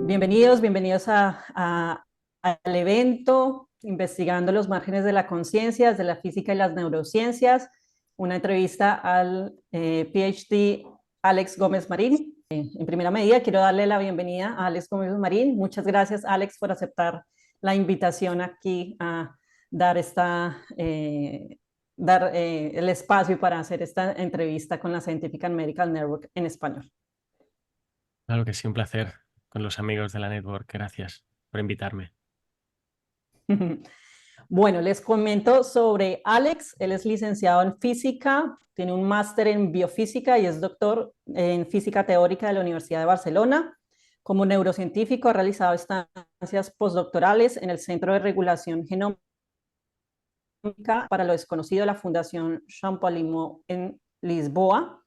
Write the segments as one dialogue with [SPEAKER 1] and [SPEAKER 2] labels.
[SPEAKER 1] Bienvenidos al evento Investigando los márgenes de la conciencia desde la física y las neurociencias, una entrevista al PhD Alex Gómez Marín. En primera medida, quiero darle la bienvenida a Alex Gómez Marín. Muchas gracias, Alex, por aceptar la invitación aquí a dar el espacio para hacer esta entrevista con la Scientific and Medical Network en español.
[SPEAKER 2] Claro que sí, un placer con los amigos de la network. Gracias por invitarme.
[SPEAKER 1] Bueno, les comento sobre Alex. Él es licenciado en física, tiene un máster en biofísica y es doctor en física teórica de la Universidad de Barcelona. Como neurocientífico ha realizado estancias postdoctorales en el Centro de Regulación Genómica para lo Desconocido de la Fundación Champalimaud en Lisboa.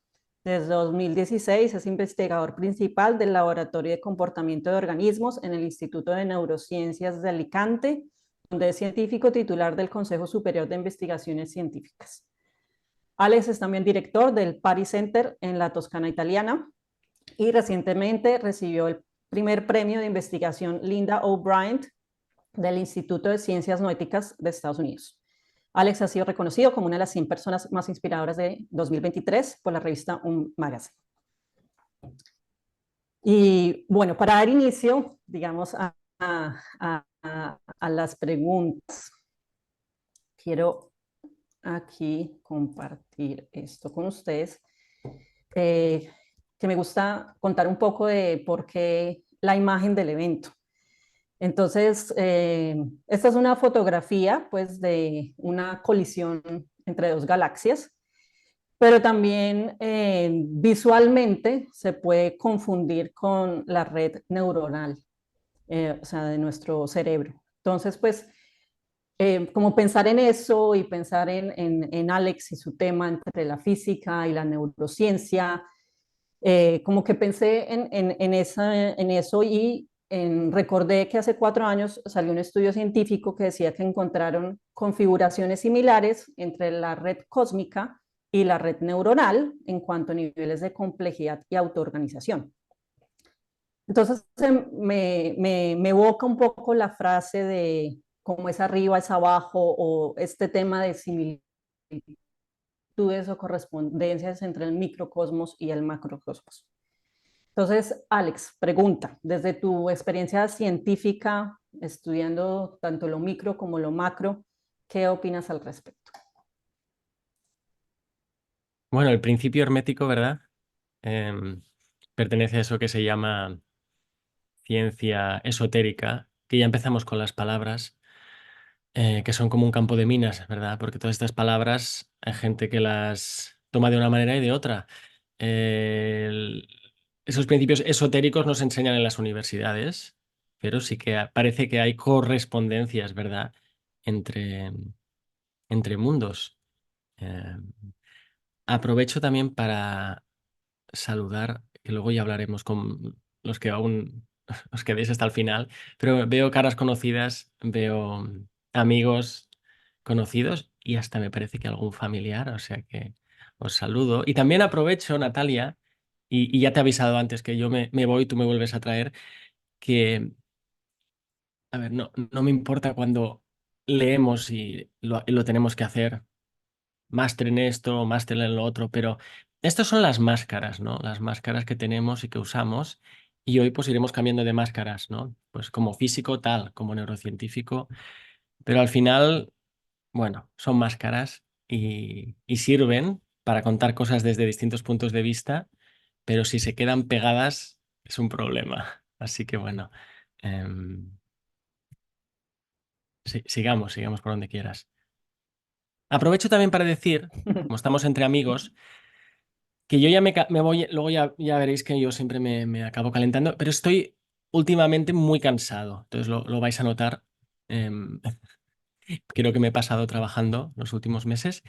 [SPEAKER 1] Desde 2016 es investigador principal del Laboratorio de Comportamiento de Organismos en el Instituto de Neurociencias de Alicante, donde es científico titular del Consejo Superior de Investigaciones Científicas. Alex es también director del Paris Center en la Toscana italiana y recientemente recibió el primer premio de investigación Linda O'Brien del Instituto de Ciencias Noéticas de Estados Unidos. Alex ha sido reconocido como una de las 100 personas más inspiradoras de 2023 por la revista Magazine. Y bueno, para dar inicio, digamos, a las preguntas, quiero aquí compartir esto con ustedes, que me gusta contar un poco de por qué la imagen del evento. Entonces, esta es una fotografía pues, de una colisión entre dos galaxias, pero también visualmente se puede confundir con la red neuronal, o sea, de nuestro cerebro. Entonces, pues, como pensar en eso y pensar en Alex y su tema entre la física y la neurociencia, como que pensé en eso y recordé que hace 4 años salió un estudio científico que decía que encontraron configuraciones similares entre la red cósmica y la red neuronal en cuanto a niveles de complejidad y autoorganización. Entonces me evoca un poco la frase de cómo es arriba, es abajo, o este tema de similitudes o correspondencias entre el microcosmos y el macrocosmos. Entonces, Alex, pregunta, desde tu experiencia científica, estudiando tanto lo micro como lo macro, ¿qué opinas al respecto?
[SPEAKER 2] Bueno, el principio hermético, ¿verdad? Em, Pertenece a eso que se llama ciencia esotérica, que ya empezamos con las palabras, que son como un campo de minas, ¿verdad? Porque todas estas palabras hay gente que las toma de una manera y de otra. El- Esos principios esotéricos no se enseñan en las universidades, pero sí que parece que hay correspondencias, ¿verdad? Entre, entre mundos. Em, Aprovecho también para saludar, que luego ya hablaremos con los que aún os quedéis hasta el final, pero veo caras conocidas, veo amigos conocidos y hasta me parece que algún familiar, o sea que os saludo. Y también aprovecho, Natalia, y ya te he avisado antes que yo me voy, tú me vuelves a traer, que, a ver, no me importa cuando leemos y lo tenemos que hacer máster en esto, máster en lo otro, pero estas son las máscaras, ¿no? Las máscaras que tenemos y que usamos. Y hoy pues iremos cambiando de máscaras, ¿no? Pues como físico tal, como neurocientífico, pero al final, bueno, son máscaras y sirven para contar cosas desde distintos puntos de vista, pero si se quedan pegadas es un problema. Así que bueno, em, sigamos por donde quieras. Aprovecho también para decir, como estamos entre amigos, que yo ya me voy, luego ya veréis que yo siempre me acabo calentando, pero estoy últimamente muy cansado, entonces lo vais a notar. em, Creo que me he pasado trabajando los últimos meses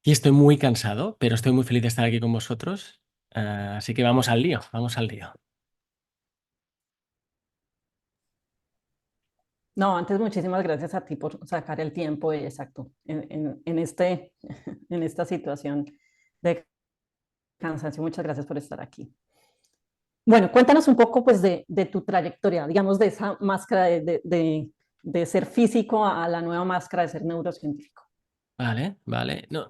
[SPEAKER 2] y estoy muy cansado, pero estoy muy feliz de estar aquí con vosotros. Así que vamos al lío, vamos al lío.
[SPEAKER 1] No, antes muchísimas gracias a ti por sacar el tiempo, y exacto, en esta situación de cansancio. Muchas gracias por estar aquí. Bueno, cuéntanos un poco pues de tu trayectoria, digamos, de esa máscara de ser físico a la nueva máscara de ser neurocientífico.
[SPEAKER 2] Vale, vale. No,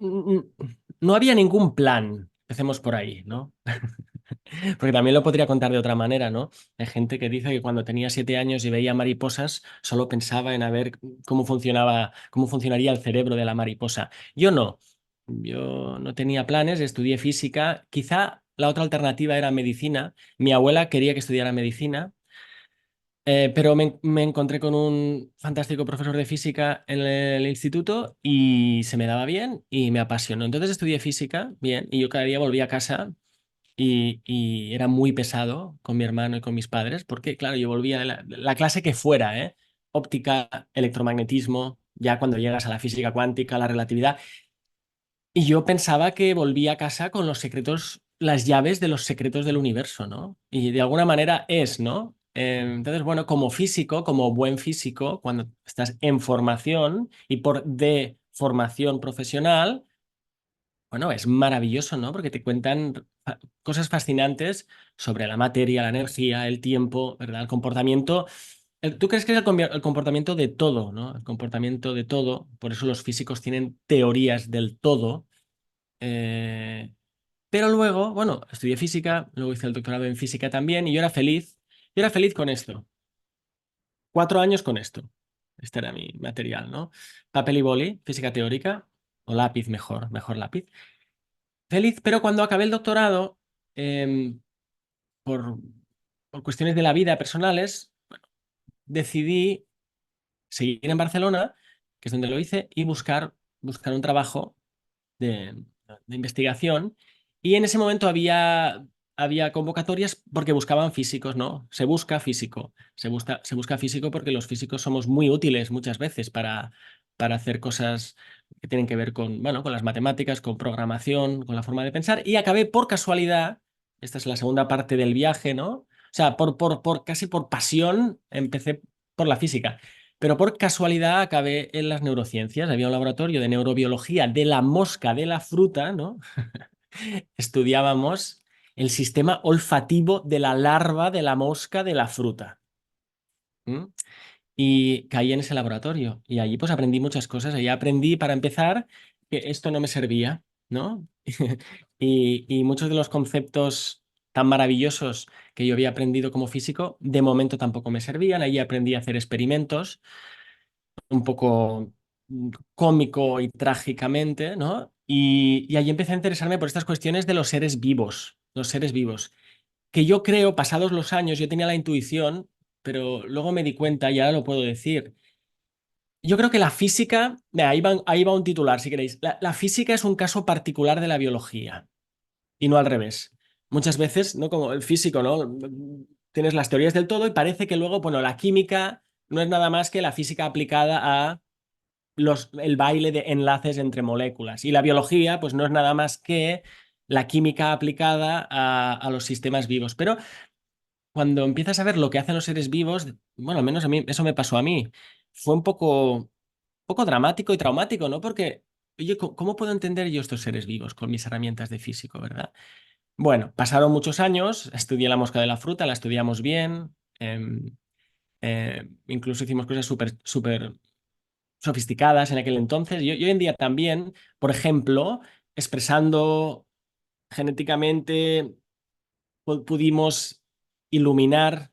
[SPEAKER 2] no había ningún plan. Empecemos por ahí, ¿no? Porque también lo podría contar de otra manera, ¿no? Hay gente que dice que cuando tenía 7 años y veía mariposas, solo pensaba en a ver cómo funcionaba, cómo funcionaría el cerebro de la mariposa. Yo no. Yo no tenía planes, estudié física. Quizá la otra alternativa era medicina. Mi abuela quería que estudiara medicina. Pero me encontré con un fantástico profesor de física en el instituto y se me daba bien y me apasionó. Entonces estudié física, bien, y yo cada día volvía a casa y era muy pesado con mi hermano y con mis padres, porque claro, yo volvía de la clase que fuera, ¿eh? Óptica, electromagnetismo, ya cuando llegas a la física cuántica, la relatividad, y yo pensaba que volvía a casa con los secretos, las llaves de los secretos del universo, ¿no? Y de alguna manera es, ¿no? Entonces, bueno, como físico, como buen físico, cuando estás en formación y por de formación profesional, bueno, es maravilloso, ¿no? Porque te cuentan cosas fascinantes sobre la materia, la energía, el tiempo, ¿verdad? El comportamiento. ¿Tú crees que es el comportamiento de todo, ¿no? El comportamiento de todo. Por eso los físicos tienen teorías del todo. Eh, pero luego, bueno, estudié física, luego hice el doctorado en física también y yo era feliz. Yo era feliz con esto. 4 años con esto. Este era mi material, ¿no? Papel y boli, física teórica, o lápiz mejor, mejor lápiz. Feliz, pero cuando acabé el doctorado, em, por, por cuestiones de la vida personales, decidí seguir en Barcelona, que es donde lo hice, y buscar un trabajo de, de investigación. Y en ese momento había convocatorias porque buscaban físicos, ¿no? Se busca físico. Se busca físico porque los físicos somos muy útiles muchas veces para hacer cosas que tienen que ver con, bueno, con las matemáticas, con programación, con la forma de pensar. Y acabé por casualidad, esta es la segunda parte del viaje, ¿no? O sea, casi por pasión, empecé por la física. Pero por casualidad acabé en las neurociencias. Había un laboratorio de neurobiología de la mosca de la fruta, ¿no? Estudiábamos el sistema olfativo de la larva de la mosca de la fruta. ¿M? Y caí en ese laboratorio. Y allí pues aprendí muchas cosas. Allí aprendí, para empezar, que esto no me servía, ¿no? Y muchos de los conceptos tan maravillosos que yo había aprendido como físico, de momento tampoco me servían. Allí aprendí a hacer experimentos un poco cómico y trágicamente, ¿no? Y ahí empecé a interesarme por estas cuestiones de los seres vivos, que yo creo, pasados los años, yo tenía la intuición, pero luego me di cuenta, y ahora lo puedo decir. Yo creo que la física, mira, ahí va un titular, si queréis. La física es un caso particular de la biología y no al revés. Muchas veces, ¿no? Como el físico, ¿no? Tienes las teorías del todo y parece que luego, bueno, la química no es nada más que la física aplicada a el baile de enlaces entre moléculas. Y la biología, pues no es nada más que la química aplicada a los sistemas vivos. Pero cuando empiezas a ver lo que hacen los seres vivos, bueno, al menos a mí, eso me pasó a mí, fue un poco dramático y traumático, ¿no? Porque, oye, ¿cómo puedo entender yo estos seres vivos con mis herramientas de físico, ¿verdad? Bueno, pasaron muchos años, estudié la mosca de la fruta, la estudiamos bien, incluso hicimos cosas súper, súper sofisticadas en aquel entonces y hoy en día también, por ejemplo, expresando genéticamente, pudimos iluminar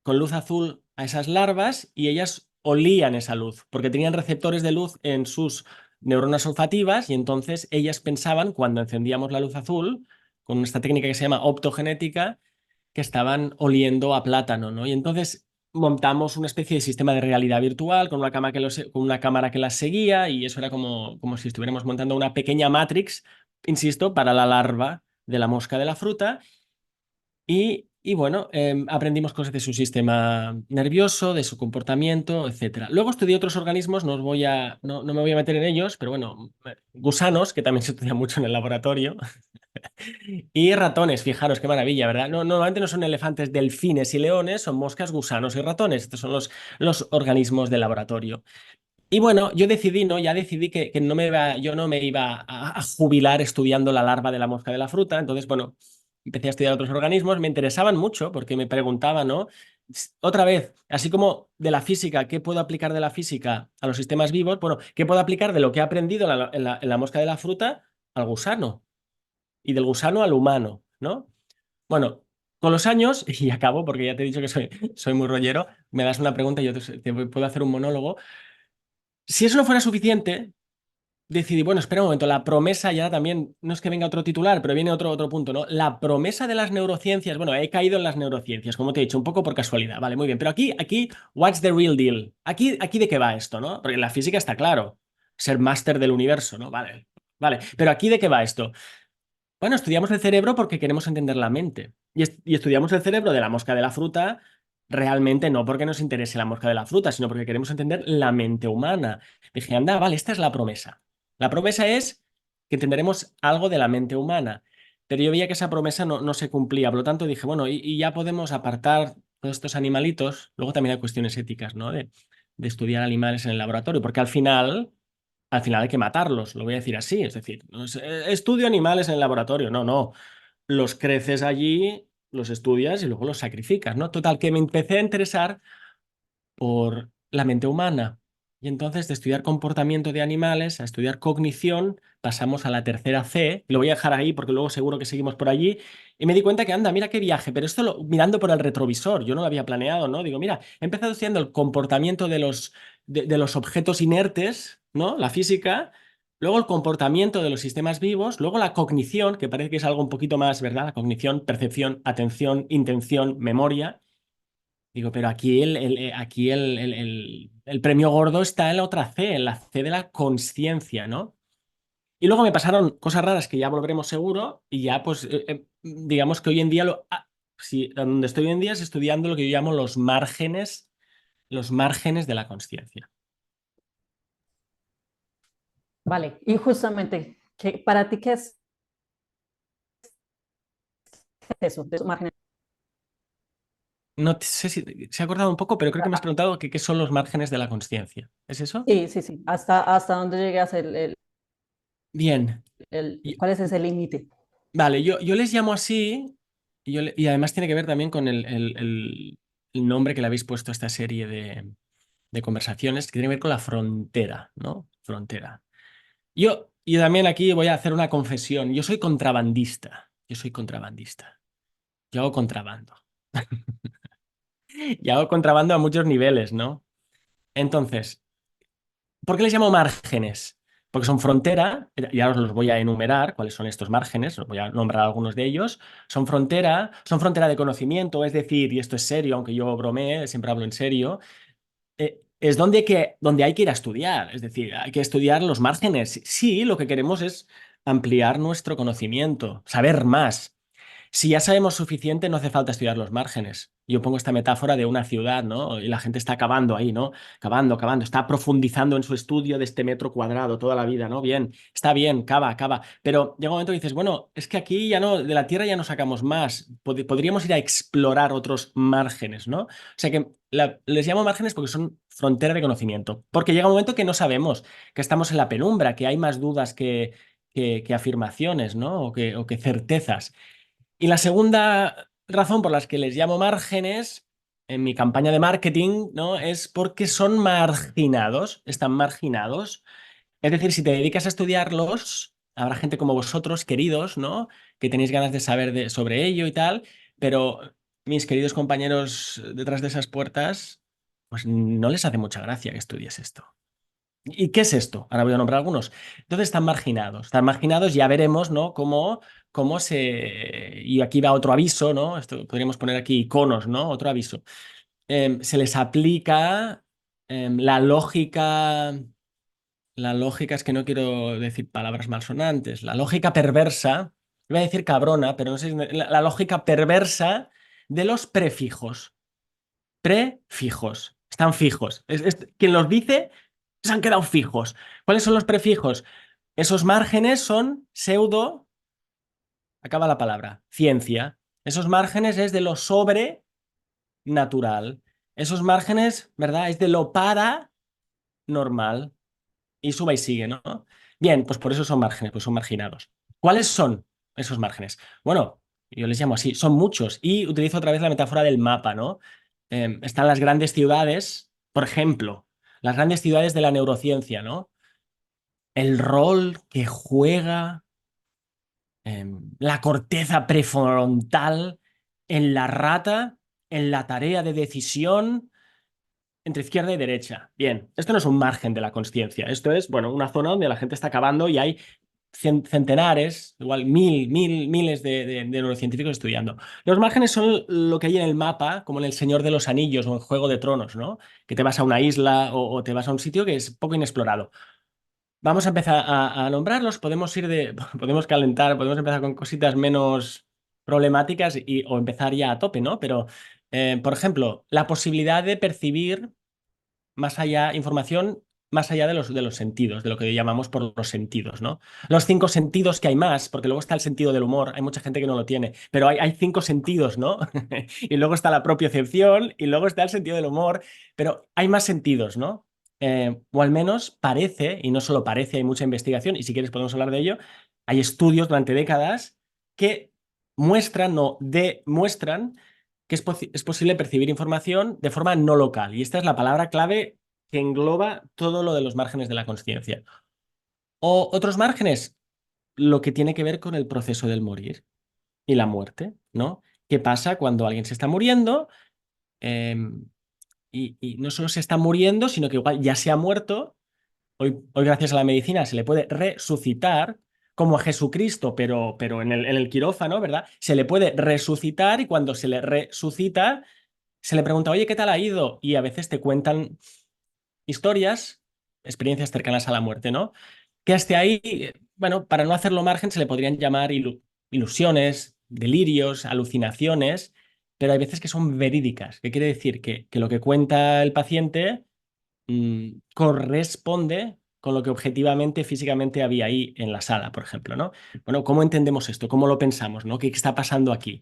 [SPEAKER 2] con luz azul a esas larvas y ellas olían esa luz, porque tenían receptores de luz en sus neuronas olfativas y entonces ellas pensaban, cuando encendíamos la luz azul, con esta técnica que se llama optogenética, que estaban oliendo a plátano, ¿no? Y entonces montamos una especie de sistema de realidad virtual con una cámara que las seguía y eso era como si estuviéramos montando una pequeña Matrix, insisto, para la larva de la mosca de la fruta. Y bueno, aprendimos cosas de su sistema nervioso, de su comportamiento, etcétera. Luego estudié otros organismos, no me voy a meter en ellos, pero bueno, gusanos, que también se estudia mucho en el laboratorio. Y ratones, fijaros qué maravilla, ¿verdad? No, normalmente no son elefantes, delfines y leones, son moscas, gusanos y ratones. Estos son los organismos del laboratorio. Y bueno, yo decidí, ¿no? Ya decidí que yo no me iba a jubilar estudiando la larva de la mosca de la fruta. Entonces, bueno, empecé a estudiar otros organismos, me interesaban mucho porque me preguntaba, ¿no? Otra vez, así como de la física, ¿qué puedo aplicar de la física a los sistemas vivos? Bueno, ¿qué puedo aplicar de lo que he aprendido en la mosca de la fruta al gusano? Y del gusano al humano, ¿no? Bueno, con los años, y acabo porque ya te he dicho que soy muy rollero, me das una pregunta y yo te puedo hacer un monólogo. Si eso no fuera suficiente, decidí, bueno, espera un momento, la promesa ya también, no es que venga otro titular, pero viene otro punto, ¿no? La promesa de las neurociencias, bueno, he caído en las neurociencias, como te he dicho, un poco por casualidad, vale, muy bien, pero aquí, what's the real deal? Aquí de qué va esto, ¿no? Porque en la física está claro, ser máster del universo, ¿no? Vale, vale, pero aquí de qué va esto. Bueno, estudiamos el cerebro porque queremos entender la mente. Y estudiamos el cerebro de la mosca de la fruta realmente no porque nos interese la mosca de la fruta, sino porque queremos entender la mente humana. Dije, anda, vale, esta es la promesa. La promesa es que entenderemos algo de la mente humana. Pero yo veía que esa promesa no se cumplía. Por lo tanto, dije, bueno, y ya podemos apartar todos estos animalitos. Luego también hay cuestiones éticas, ¿no? De estudiar animales en el laboratorio, porque al final hay que matarlos, lo voy a decir así, es decir, no es, estudio animales en el laboratorio, no, no, los creces allí, los estudias y luego los sacrificas, ¿no? Total, que me empecé a interesar por la mente humana. Y entonces de estudiar comportamiento de animales a estudiar cognición, pasamos a la tercera C, y lo voy a dejar ahí porque luego seguro que seguimos por allí, y me di cuenta que anda, mira qué viaje, pero esto mirando por el retrovisor, yo no lo había planeado, ¿no? Digo, mira, he empezado estudiando el comportamiento de los objetos inertes, ¿no? La física, luego el comportamiento de los sistemas vivos, luego la cognición, que parece que es algo un poquito más, ¿verdad? La cognición, percepción, atención, intención, memoria. Digo, pero aquí el premio gordo está en la otra C, en la C de la conciencia, ¿no? Y luego me pasaron cosas raras que ya volveremos seguro y ya, pues, digamos que hoy en día, sí, donde estoy hoy en día es estudiando lo que yo llamo los márgenes de la conciencia.
[SPEAKER 1] Vale, y justamente, para ti, ¿qué es eso? De esos márgenes.
[SPEAKER 2] No sé si se ha acordado un poco, pero creo que me has preguntado qué son los márgenes de la conciencia. ¿Es eso?
[SPEAKER 1] Sí, sí, sí. ¿Hasta dónde llegas
[SPEAKER 2] Bien.
[SPEAKER 1] cuál es ese límite?
[SPEAKER 2] Vale, yo les llamo así y además tiene que ver también con el nombre que le habéis puesto a esta serie de conversaciones, que tiene que ver con la frontera, ¿no? Frontera. Yo también aquí voy a hacer una confesión. Yo soy contrabandista. Yo soy contrabandista. Yo hago contrabando. Y hago contrabando a muchos niveles, ¿no? Entonces, ¿por qué les llamo márgenes? Porque son frontera, ya os los voy a enumerar, cuáles son estos márgenes, os voy a nombrar algunos de ellos. Son frontera de conocimiento, es decir, y esto es serio, aunque yo bromee, siempre hablo en serio, es donde hay que ir a estudiar, es decir, hay que estudiar los márgenes. Sí, lo que queremos es ampliar nuestro conocimiento, saber más. Si ya sabemos suficiente, no hace falta estudiar los márgenes. Yo pongo esta metáfora de una ciudad, ¿no? Y la gente está cavando ahí, ¿no? Cavando, cavando, está profundizando en su estudio de este metro cuadrado toda la vida, ¿no? Bien, está bien, cava, cava. Pero llega un momento que dices, bueno, es que aquí ya no, de la Tierra ya no sacamos más. Podríamos ir a explorar otros márgenes, ¿no? O sea que les llamo márgenes porque son frontera de conocimiento. Porque llega un momento que no sabemos, que estamos en la penumbra, que hay más dudas que afirmaciones, ¿no? O que certezas. Y la segunda razón por la que les llamo márgenes en mi campaña de marketing, ¿no? Es porque son marginados, están marginados. Es decir, si te dedicas a estudiarlos, habrá gente como vosotros, queridos, ¿no? Que tenéis ganas de saber sobre ello y tal, pero mis queridos compañeros detrás de esas puertas, pues no les hace mucha gracia que estudies esto. ¿Y qué es esto? Ahora voy a nombrar algunos. Entonces están marginados. Están marginados, ya veremos, ¿no? Cómo se. Y aquí va otro aviso, ¿no? Esto podríamos poner aquí iconos, ¿no? Otro aviso. Se les aplica la lógica. La lógica es que no quiero decir palabras malsonantes. La lógica perversa. Iba a decir cabrona, pero no sé. La lógica perversa de los prefijos. Prefijos. Están fijos. Quien los dice se han quedado fijos. ¿Cuáles son los prefijos? Esos márgenes son pseudo, acaba la palabra, ciencia. Esos márgenes es de lo sobrenatural. Esos márgenes, ¿verdad? Es de lo paranormal. Y suba y sigue, ¿no? Bien, pues por eso son márgenes, pues son marginados. ¿Cuáles son esos márgenes? Bueno, yo les llamo así, son muchos. Y utilizo otra vez la metáfora del mapa, ¿no? Están las grandes ciudades, por ejemplo, las grandes ciudades de la neurociencia, ¿no? El rol que juega la corteza prefrontal en la rata, en la tarea de decisión entre izquierda y derecha. Bien, esto no es un margen de la consciencia, esto es, bueno, una zona donde la gente está acabando y hay centenares, igual miles de neurocientíficos estudiando. Los márgenes son lo que hay en el mapa, como en El Señor de los Anillos o en Juego de Tronos, ¿no? Que te vas a una isla o te vas a un sitio que es poco inexplorado. Vamos a empezar a nombrarlos, podemos podemos calentar, podemos empezar con cositas menos problemáticas o empezar ya a tope, ¿no? Pero, por ejemplo, la posibilidad de percibir más allá, información más allá de los sentidos, de lo que llamamos por los sentidos, ¿no? Los cinco sentidos que hay más, porque luego está el sentido del humor, hay mucha gente que no lo tiene, pero hay cinco sentidos, ¿no? Y luego está la propiocepción y luego está el sentido del humor, pero hay más sentidos, ¿no? O al menos parece, y no solo parece, hay mucha investigación, y si quieres podemos hablar de ello, hay estudios durante décadas que muestran, no demuestran que es posible percibir información de forma no local. Y esta es la palabra clave que engloba todo lo de los márgenes de la consciencia. O otros márgenes, lo que tiene que ver con el proceso del morir y la muerte, ¿no? ¿Qué pasa cuando alguien se está muriendo? Y no solo se está muriendo, sino que igual ya se ha muerto. Hoy gracias a la medicina se le puede resucitar como a Jesucristo, pero en el quirófano, ¿verdad? Se le puede resucitar y cuando se le resucita se le pregunta, oye, ¿qué tal ha ido? Y a veces te cuentan historias, experiencias cercanas a la muerte, ¿no? Que hasta ahí, bueno, para no hacerlo margen, se le podrían llamar ilusiones, delirios, alucinaciones, pero hay veces que son verídicas. ¿Qué quiere decir? Que lo que cuenta el paciente corresponde con lo que objetivamente, físicamente había ahí en la sala, por ejemplo, ¿no? Bueno, ¿cómo entendemos esto? ¿Cómo lo pensamos? ¿No? ¿Qué está pasando aquí?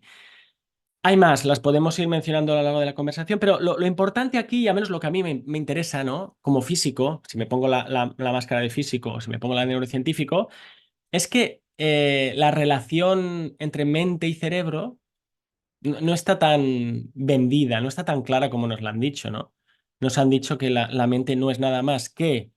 [SPEAKER 2] Hay más, las podemos ir mencionando a lo largo de la conversación, pero lo importante aquí, y al menos lo que a mí me interesa, ¿no? Como físico, si me pongo la máscara de físico o si me pongo la de neurocientífico, es que la relación entre mente y cerebro no está tan vendida, no está tan clara como nos la han dicho, ¿no? Nos han dicho que la mente no es nada más que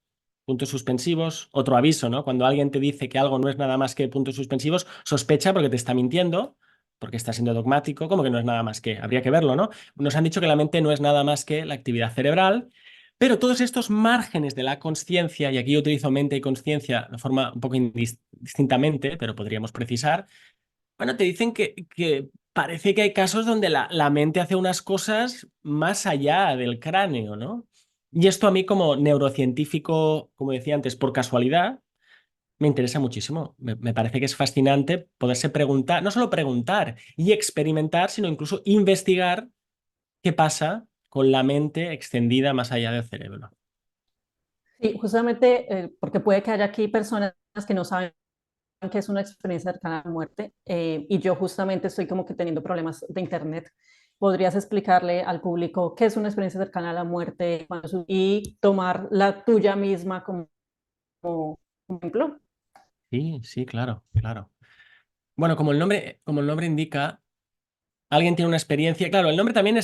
[SPEAKER 2] puntos suspensivos, otro aviso, ¿no? Cuando alguien te dice que algo no es nada más que puntos suspensivos, sospecha porque te está mintiendo, porque está siendo dogmático, como que no es nada más que, habría que verlo, ¿no? Nos han dicho que la mente no es nada más que la actividad cerebral, pero todos estos márgenes de la consciencia, y aquí yo utilizo mente y consciencia de forma un poco indistintamente, pero podríamos precisar, bueno, te dicen que parece que hay casos donde la mente hace unas cosas más allá del cráneo, ¿no? Y esto a mí como neurocientífico, como decía antes, por casualidad, me interesa muchísimo. Me parece que es fascinante poderse preguntar, no solo preguntar y experimentar, sino incluso investigar qué pasa con la mente extendida más allá del cerebro.
[SPEAKER 1] Sí, justamente porque puede que haya aquí personas que no saben que es una experiencia cercana a la muerte y yo justamente estoy como que teniendo problemas de internet. ¿Podrías explicarle al público qué es una experiencia cercana a la muerte y tomar la tuya misma como ejemplo?
[SPEAKER 2] Sí, sí, claro, claro. Bueno, como el nombre indica, alguien tiene una experiencia. Claro, el nombre también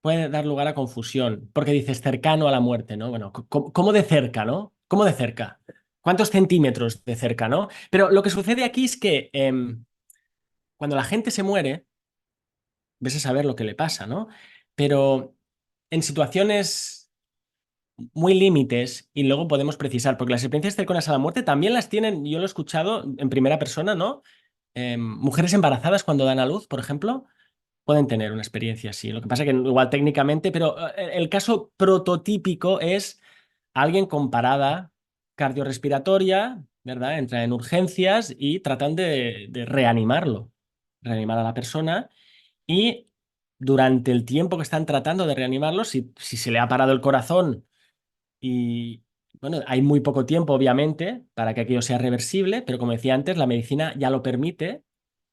[SPEAKER 2] puede dar lugar a confusión, porque dices cercano a la muerte, ¿no? Bueno, ¿cómo de cerca, no? ¿Cómo de cerca? ¿Cuántos centímetros de cerca, no? Pero lo que sucede aquí es que cuando la gente se muere, ves a saber lo que le pasa, ¿no? Pero en situaciones muy límites, y luego podemos precisar, porque las experiencias cercanas a la muerte también las tienen, yo lo he escuchado en primera persona, ¿no? Mujeres embarazadas cuando dan a luz, por ejemplo pueden tener una experiencia así. Lo que pasa que igual técnicamente, pero el caso prototípico es alguien con parada cardiorrespiratoria, ¿verdad? Entra en urgencias y tratan de reanimarlo, reanimar a la persona y durante el tiempo que están tratando de reanimarlo, si se le ha parado el corazón y bueno, hay muy poco tiempo, obviamente, para que aquello sea reversible, pero como decía antes, la medicina ya lo permite.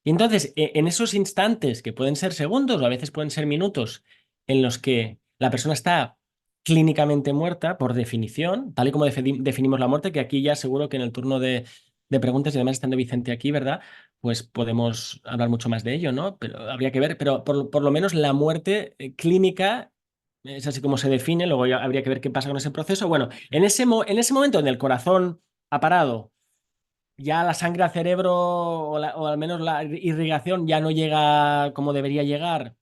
[SPEAKER 2] Y entonces, en esos instantes, que pueden ser segundos o a veces pueden ser minutos, en los que la persona está clínicamente muerta, por definición, tal y como definimos la muerte, que aquí ya seguro que en el turno de preguntas y además estando Vicente aquí, ¿verdad? Pues podemos hablar mucho más de ello, ¿no? Pero habría que ver, pero por lo menos la muerte clínica es así como se define, luego ya habría que ver qué pasa con ese proceso. Bueno, en ese momento en el corazón ha parado, ya la sangre al cerebro o al menos la irrigación ya no llega como debería llegar,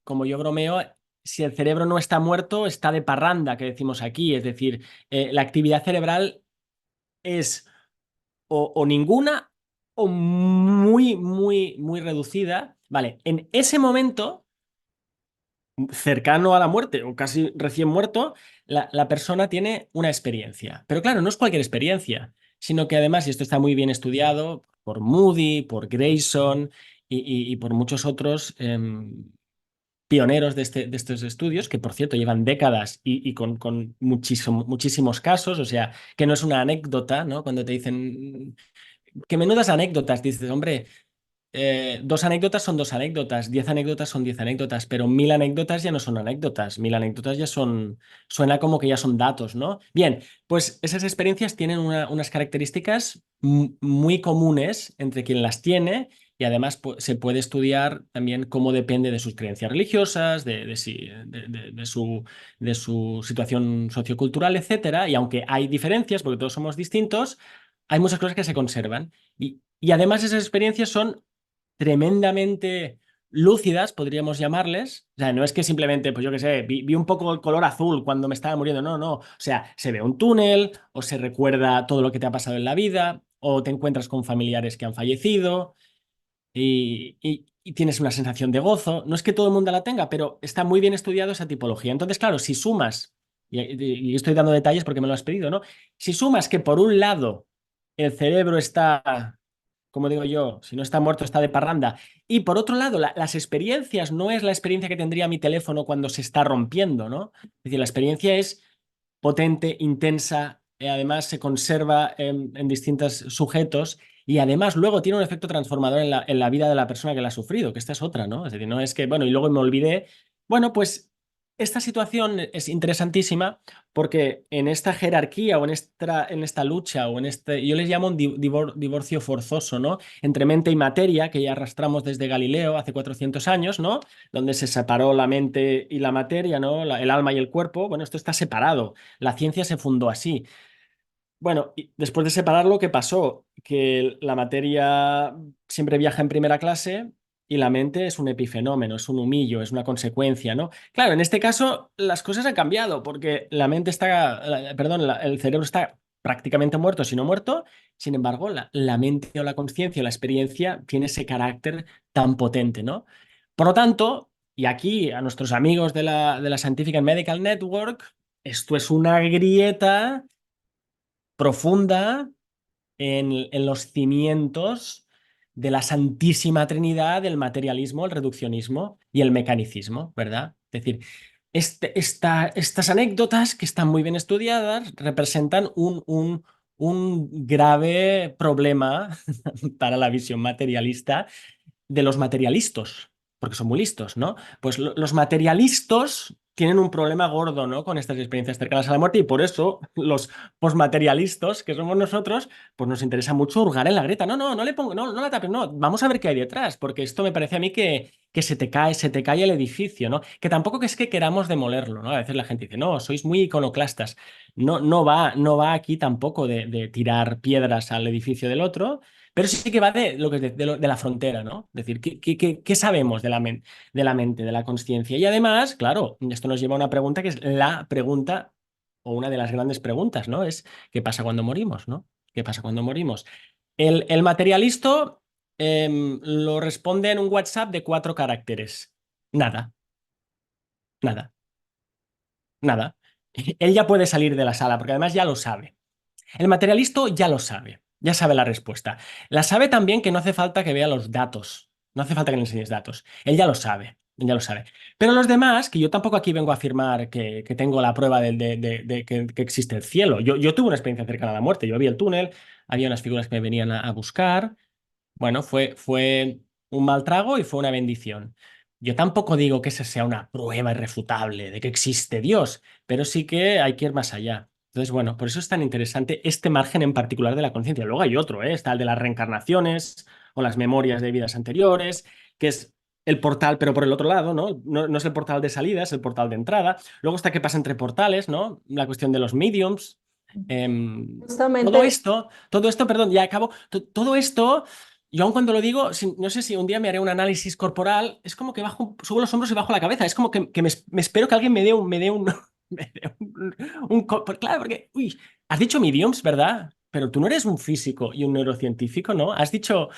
[SPEAKER 2] como yo bromeo, si el cerebro no está muerto, está de parranda, que decimos aquí. Es decir, la actividad cerebral es o ninguna o muy, muy, muy reducida. Vale, en ese momento, cercano a la muerte o casi recién muerto, la persona tiene una experiencia. Pero claro, no es cualquier experiencia, sino que además, y esto está muy bien estudiado por Moody, por Grayson y por muchos otros pioneros de estos estudios, que por cierto llevan décadas y con muchísimos casos, o sea, que no es una anécdota, ¿no? Cuando te dicen que menudas anécdotas, dices, hombre, dos anécdotas son dos anécdotas, 10 anécdotas son 10 anécdotas, pero 1000 anécdotas ya no son anécdotas, 1000 anécdotas ya son, suena como que ya son datos, ¿no? Bien, pues esas experiencias tienen unas características muy comunes entre quien las tiene y además se puede estudiar también cómo depende de sus creencias religiosas, de su situación sociocultural, etcétera, y aunque hay diferencias, porque todos somos distintos, hay muchas cosas que se conservan. Y además esas experiencias son tremendamente lúcidas, podríamos llamarles. O sea, no es que simplemente, pues yo qué sé, vi un poco el color azul cuando me estaba muriendo. No, no. O sea, se ve un túnel, o se recuerda todo lo que te ha pasado en la vida, o te encuentras con familiares que han fallecido y tienes una sensación de gozo. No es que todo el mundo la tenga, pero está muy bien estudiado esa tipología. Entonces, claro, si sumas, y estoy dando detalles porque me lo has pedido, ¿no? Si sumas que por un lado el cerebro está, como digo yo, si no está muerto, está de parranda. Y por otro lado, las experiencias no es la experiencia que tendría mi teléfono cuando se está rompiendo, ¿no? Es decir, la experiencia es potente, intensa, además se conserva en distintos sujetos y además luego tiene un efecto transformador en la vida de la persona que la ha sufrido, que esta es otra, ¿no? Es decir, no es que, bueno, y luego me olvidé. Bueno, pues esta situación es interesantísima porque en esta jerarquía o en esta lucha o en este, yo les llamo un divorcio forzoso, ¿no? Entre mente y materia, que ya arrastramos desde Galileo hace 400 años, ¿no? Donde se separó la mente y la materia, ¿no? El alma y el cuerpo. Bueno, esto está separado. La ciencia se fundó así. Bueno, y después de separarlo, ¿qué pasó? Que la materia siempre viaja en primera clase y la mente es un epifenómeno, es un humillo, es una consecuencia, ¿no? Claro, en este caso las cosas han cambiado porque la mente está, perdón, el cerebro está prácticamente muerto, si no muerto. Sin embargo, la mente o la conciencia o la experiencia tiene ese carácter tan potente, ¿no? Por lo tanto, y aquí a nuestros amigos de la Scientific and Medical Network, esto es una grieta profunda en los cimientos de la Santísima Trinidad del materialismo, el reduccionismo y el mecanicismo, ¿verdad? Es decir, estas anécdotas que están muy bien estudiadas representan un grave problema para la visión materialista de los materialistas, porque son muy listos, ¿no? Pues los materialistas tienen un problema gordo, ¿no? Con estas experiencias cercanas a la muerte y por eso los posmaterialistas, que somos nosotros, pues nos interesa mucho hurgar en la grieta. No, no, no le pongo, no, no la tapes, no, vamos a ver qué hay detrás, porque esto me parece a mí que se te cae el edificio, ¿no? Que tampoco que es que queramos demolerlo, ¿no? A veces la gente dice, no, sois muy iconoclastas. No, no va aquí tampoco de tirar piedras al edificio del otro, pero sí que va de lo que de la frontera, ¿no? Es decir, ¿qué sabemos de la mente, de la conciencia? Y además, claro, esto nos lleva a una pregunta que es la pregunta, o una de las grandes preguntas, ¿no? Es ¿qué pasa cuando morimos, ¿no? ¿Qué pasa cuando morimos? El materialista lo responde en un WhatsApp de 4 caracteres. Nada, nada, nada. Él ya puede salir de la sala, porque además ya lo sabe. El materialista ya lo sabe, ya sabe la respuesta. La sabe también que no hace falta que vea los datos, no hace falta que le enseñes datos. Él ya lo sabe, él ya lo sabe. Pero los demás, que yo tampoco aquí vengo a afirmar que tengo la prueba de que existe el cielo. Yo tuve una experiencia cercana a la muerte, yo vi el túnel, había unas figuras que me venían a buscar. Bueno, fue un mal trago y fue una bendición. Yo tampoco digo que esa sea una prueba irrefutable de que existe Dios, pero sí que hay que ir más allá. Entonces, bueno, por eso es tan interesante este margen en particular de la conciencia. Luego hay otro, ¿eh? Está el de las reencarnaciones o las memorias de vidas anteriores, que es el portal, pero por el otro lado, ¿no? No es el portal de salida, es el portal de entrada. Luego está qué pasa entre portales, ¿no? La cuestión de los mediums.
[SPEAKER 1] Justamente,
[SPEAKER 2] Todo esto, perdón, ya acabo. Todo esto, yo aun cuando lo digo, no sé si un día me haré un análisis corporal, es como que bajo, subo los hombros y bajo la cabeza. Es como que me espero que alguien me dé un, me dé claro, porque, uy, has dicho mediums, ¿verdad? Pero tú no eres un físico y un neurocientífico, ¿no? Has dicho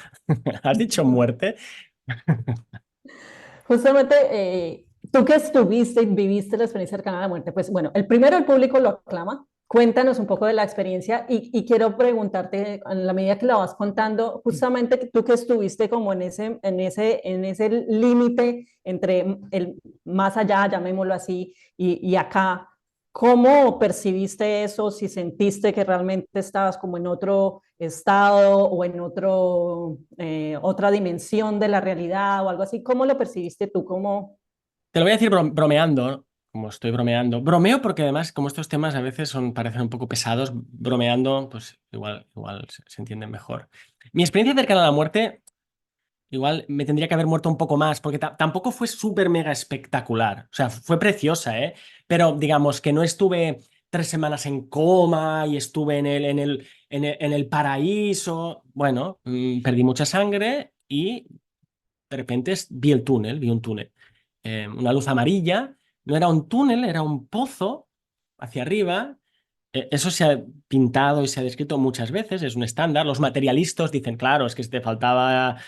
[SPEAKER 2] muerte.
[SPEAKER 1] justamente, tú que estuviste y viviste la experiencia cercana a la muerte, pues bueno, el primero el público lo aclama. Cuéntanos un poco de la experiencia y quiero preguntarte, en la medida que la vas contando, justamente tú que estuviste como en ese límite entre el más allá, llamémoslo así, y acá, ¿cómo percibiste eso? Si sentiste que realmente estabas como en otro estado o en otra dimensión de la realidad o algo así, ¿cómo lo percibiste tú? ¿Cómo?
[SPEAKER 2] Te lo voy a decir bromeando, ¿no? Como estoy bromeando. Bromeo porque además, como estos temas a veces parecen un poco pesados, bromeando, pues igual se entienden mejor. Mi experiencia cercana a la muerte, igual me tendría que haber muerto un poco más, porque tampoco fue súper mega espectacular. O sea, fue preciosa, ¿eh? Pero digamos que no estuve 3 semanas en coma y estuve en el paraíso. Bueno, perdí mucha sangre y de repente vi un túnel. Una luz amarilla. No era un túnel, era un pozo hacia arriba. Eso se ha pintado y se ha descrito muchas veces, es un estándar. Los materialistas dicen, claro, es que si te faltaba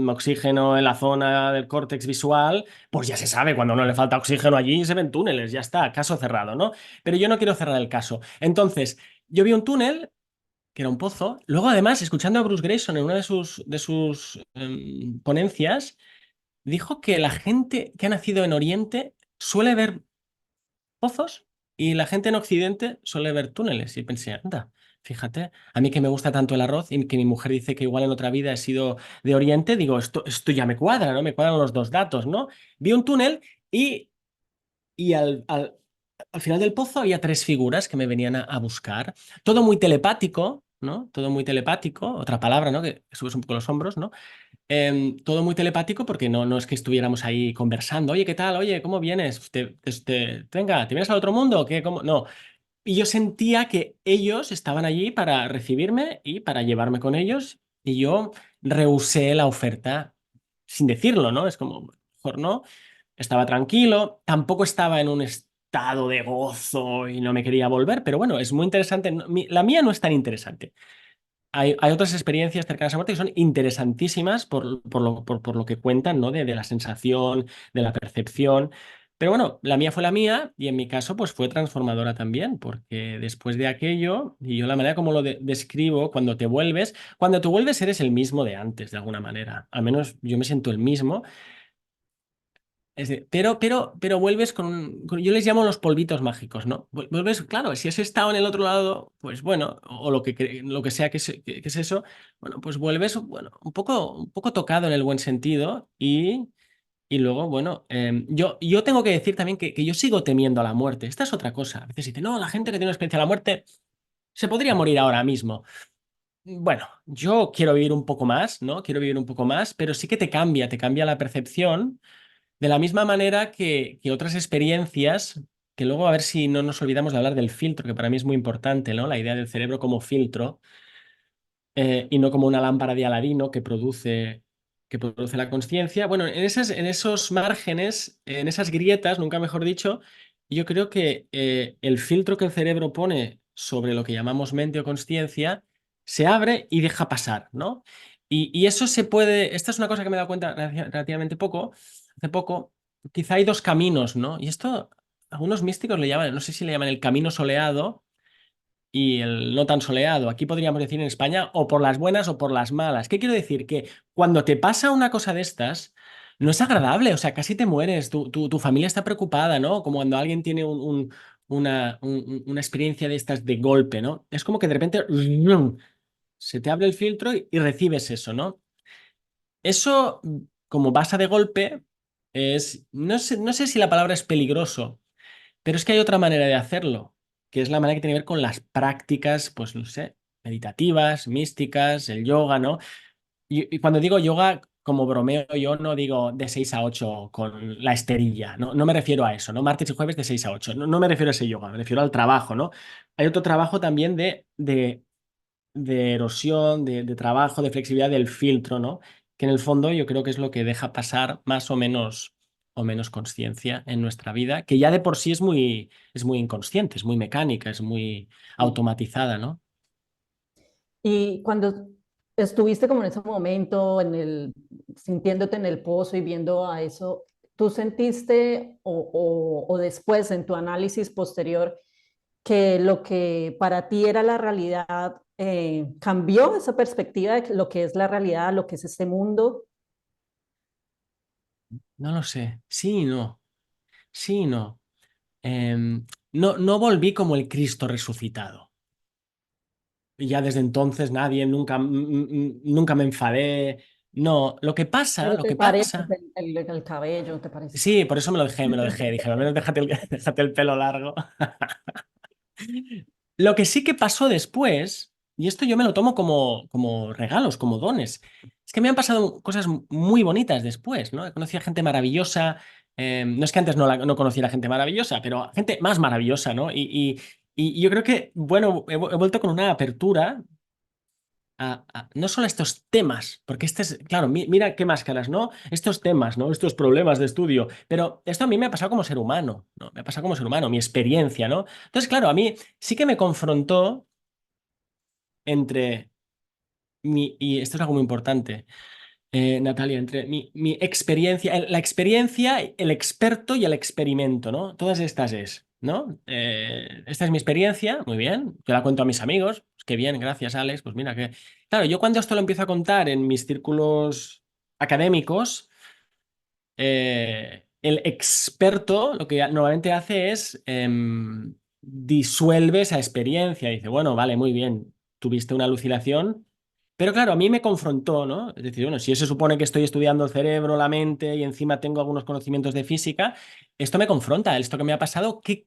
[SPEAKER 2] oxígeno en la zona del córtex visual, pues ya se sabe, cuando no le falta oxígeno allí se ven túneles, ya está, caso cerrado, ¿no? Pero yo no quiero cerrar el caso. Entonces, yo vi un túnel que era un pozo. Luego, además, escuchando a Bruce Grayson en una de sus ponencias, dijo que la gente que ha nacido en Oriente suele ver pozos y la gente en Occidente suele ver túneles. Y pensé, anda, fíjate, a mí que me gusta tanto el arroz y que mi mujer dice que igual en otra vida he sido de Oriente, digo, esto ya me cuadra, ¿no? Me cuadran los dos datos, ¿no? Vi un túnel y al final del pozo había tres figuras que me venían a buscar. Todo muy telepático, ¿no? Todo muy telepático, otra palabra, ¿no? Que subes un poco los hombros, ¿no? Todo muy telepático porque no es que estuviéramos ahí conversando. Oye, ¿qué tal? Oye, ¿cómo vienes? Venga, ¿te vienes al otro mundo? ¿Qué? ¿Cómo? No. Y yo sentía que ellos estaban allí para recibirme y para llevarme con ellos. Y yo rehusé la oferta sin decirlo, ¿no? Es como, mejor no. Estaba tranquilo. Tampoco estaba en un estado de gozo y no me quería volver. Pero bueno, es muy interesante. La mía no es tan interesante. Hay otras experiencias cercanas a la muerte que son interesantísimas por lo que cuentan, ¿no? De la sensación, de la percepción. Pero bueno, la mía fue la mía y en mi caso pues fue transformadora también, porque después de aquello, y yo la manera como lo describo, cuando te vuelves eres el mismo de antes, de alguna manera. Al menos yo me siento el mismo, pero vuelves yo les llamo los polvitos mágicos, ¿no? Vuelves, claro, si has estado en el otro lado, pues bueno, o lo que sea que es eso, bueno, pues vuelves, bueno, un poco tocado en el buen sentido y luego, bueno, yo tengo que decir también que yo sigo temiendo a la muerte. Esta es otra cosa. A veces dice, no, la gente que tiene una experiencia de la muerte se podría morir ahora mismo. Bueno, yo quiero vivir un poco más, ¿no? Quiero vivir un poco más, pero sí que te cambia la percepción. De la misma manera que otras experiencias, que luego a ver si no nos olvidamos de hablar del filtro, que para mí es muy importante, ¿no? La idea del cerebro como filtro y no como una lámpara de Aladino que produce la conciencia. Bueno, en esos márgenes, en esas grietas, nunca mejor dicho, yo creo que el filtro que el cerebro pone sobre lo que llamamos mente o conciencia se abre y deja pasar, ¿no? Y eso se puede, esta es una cosa que me he dado cuenta relativamente hace poco, quizá hay dos caminos, ¿no? Y esto algunos místicos le llaman, no sé si le llaman el camino soleado y el no tan soleado. Aquí podríamos decir en España o por las buenas o por las malas. ¿Qué quiero decir? Que cuando te pasa una cosa de estas, no es agradable, o sea, casi te mueres, tu familia está preocupada, ¿no? Como cuando alguien tiene una experiencia de estas de golpe, ¿no? Es como que de repente se te abre el filtro y recibes eso, ¿no? Eso, como pasa de golpe, no sé si la palabra es peligroso, pero es que hay otra manera de hacerlo. que es la manera que tiene que ver con las prácticas, pues no sé, meditativas, místicas, el yoga, ¿no? Y cuando digo yoga, como bromeo, yo no digo de 6 a 8 con la esterilla, no, no me refiero a eso, ¿no? Martes y jueves de 6 a 8 no, no me refiero a ese yoga, me refiero al trabajo, ¿no? Hay otro trabajo también de erosión, de trabajo, de flexibilidad del filtro, ¿no? Que en el fondo yo creo que es lo que deja pasar más o menos conciencia en nuestra vida, que ya de por sí es muy inconsciente, es muy mecánica, es muy
[SPEAKER 1] Sí.
[SPEAKER 2] automatizada, ¿no?
[SPEAKER 1] Y cuando estuviste como en ese momento, sintiéndote en el pozo y viendo a eso, ¿tú sentiste o después en tu análisis posterior que lo que para ti era la realidad cambió esa perspectiva de lo que es la realidad, lo que es este mundo?
[SPEAKER 2] No lo sé, sí y no, sí y no. No, no volví como el Cristo resucitado. Y ya desde entonces nadie, nunca me enfadé. No,
[SPEAKER 1] Pero
[SPEAKER 2] lo
[SPEAKER 1] te
[SPEAKER 2] que
[SPEAKER 1] parece
[SPEAKER 2] pasa.
[SPEAKER 1] el cabello, ¿te parece?
[SPEAKER 2] Sí, por eso me lo dejé, me lo dejé. Dije, al menos déjate déjate el pelo largo. Lo que sí que pasó después, y esto yo me lo tomo como regalos, como dones, es que me han pasado cosas muy bonitas después, ¿no? He conocido a gente maravillosa. No es que antes no conociera gente maravillosa, pero gente más maravillosa, ¿no? Y yo creo que, bueno, he vuelto con una apertura no solo a estos temas, porque este es, claro, mira qué máscaras, ¿no? Estos temas, ¿no? Estos problemas de estudio, pero esto a mí me ha pasado como ser humano, ¿no? Me ha pasado como ser humano, mi experiencia, ¿no? Entonces, claro, a mí sí que me confrontó entre y esto es algo muy importante, Natalia, entre mi experiencia, la experiencia, el experto y el experimento, ¿no? Todas estas es, ¿no? Esta es mi experiencia, muy bien, yo la cuento a mis amigos, pues qué bien, gracias, Alex, pues mira que... Claro, yo cuando esto lo empiezo a contar en mis círculos académicos, el experto lo que normalmente hace es disuelve esa experiencia. Dice, bueno, vale, muy bien, tuviste una alucinación, pero claro, a mí me confrontó, ¿no? Es decir, bueno, si se supone que estoy estudiando el cerebro, la mente y encima tengo algunos conocimientos de física, esto me confronta, esto que me ha pasado, ¿qué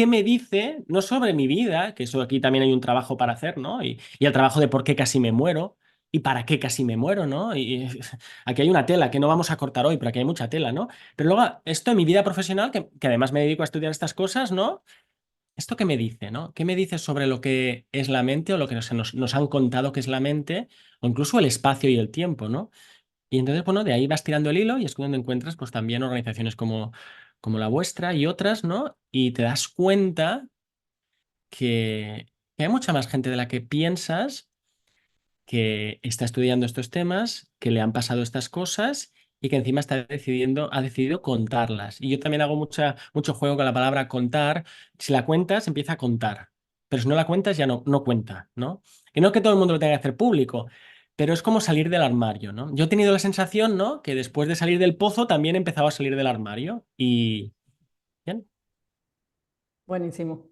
[SPEAKER 2] me dice? No sobre mi vida, que eso aquí también hay un trabajo para hacer, ¿no? Y el trabajo de por qué casi me muero. ¿Y para qué casi me muero, no? Y aquí hay una tela que no vamos a cortar hoy, pero aquí hay mucha tela, ¿no? Pero luego, esto en mi vida profesional, que además me dedico a estudiar estas cosas, ¿no? ¿Esto qué me dice, no? ¿Qué me dice sobre lo que es la mente o lo que nos han contado que es la mente, o incluso el espacio y el tiempo, ¿no? Y entonces, bueno, de ahí vas tirando el hilo y es cuando encuentras, pues también organizaciones como la vuestra y otras, ¿no? Y te das cuenta que hay mucha más gente de la que piensas que está estudiando estos temas, que le han pasado estas cosas y que encima ha decidido contarlas. Y yo también hago mucho juego con la palabra contar. Si la cuentas, empieza a contar. Pero si no la cuentas, ya no cuenta, ¿no? Y no que todo el mundo lo tenga que hacer público, pero es como salir del armario, ¿no? Yo he tenido la sensación, ¿no? Que después de salir del pozo también he empezado a salir del armario. Y bien,
[SPEAKER 1] Buenísimo.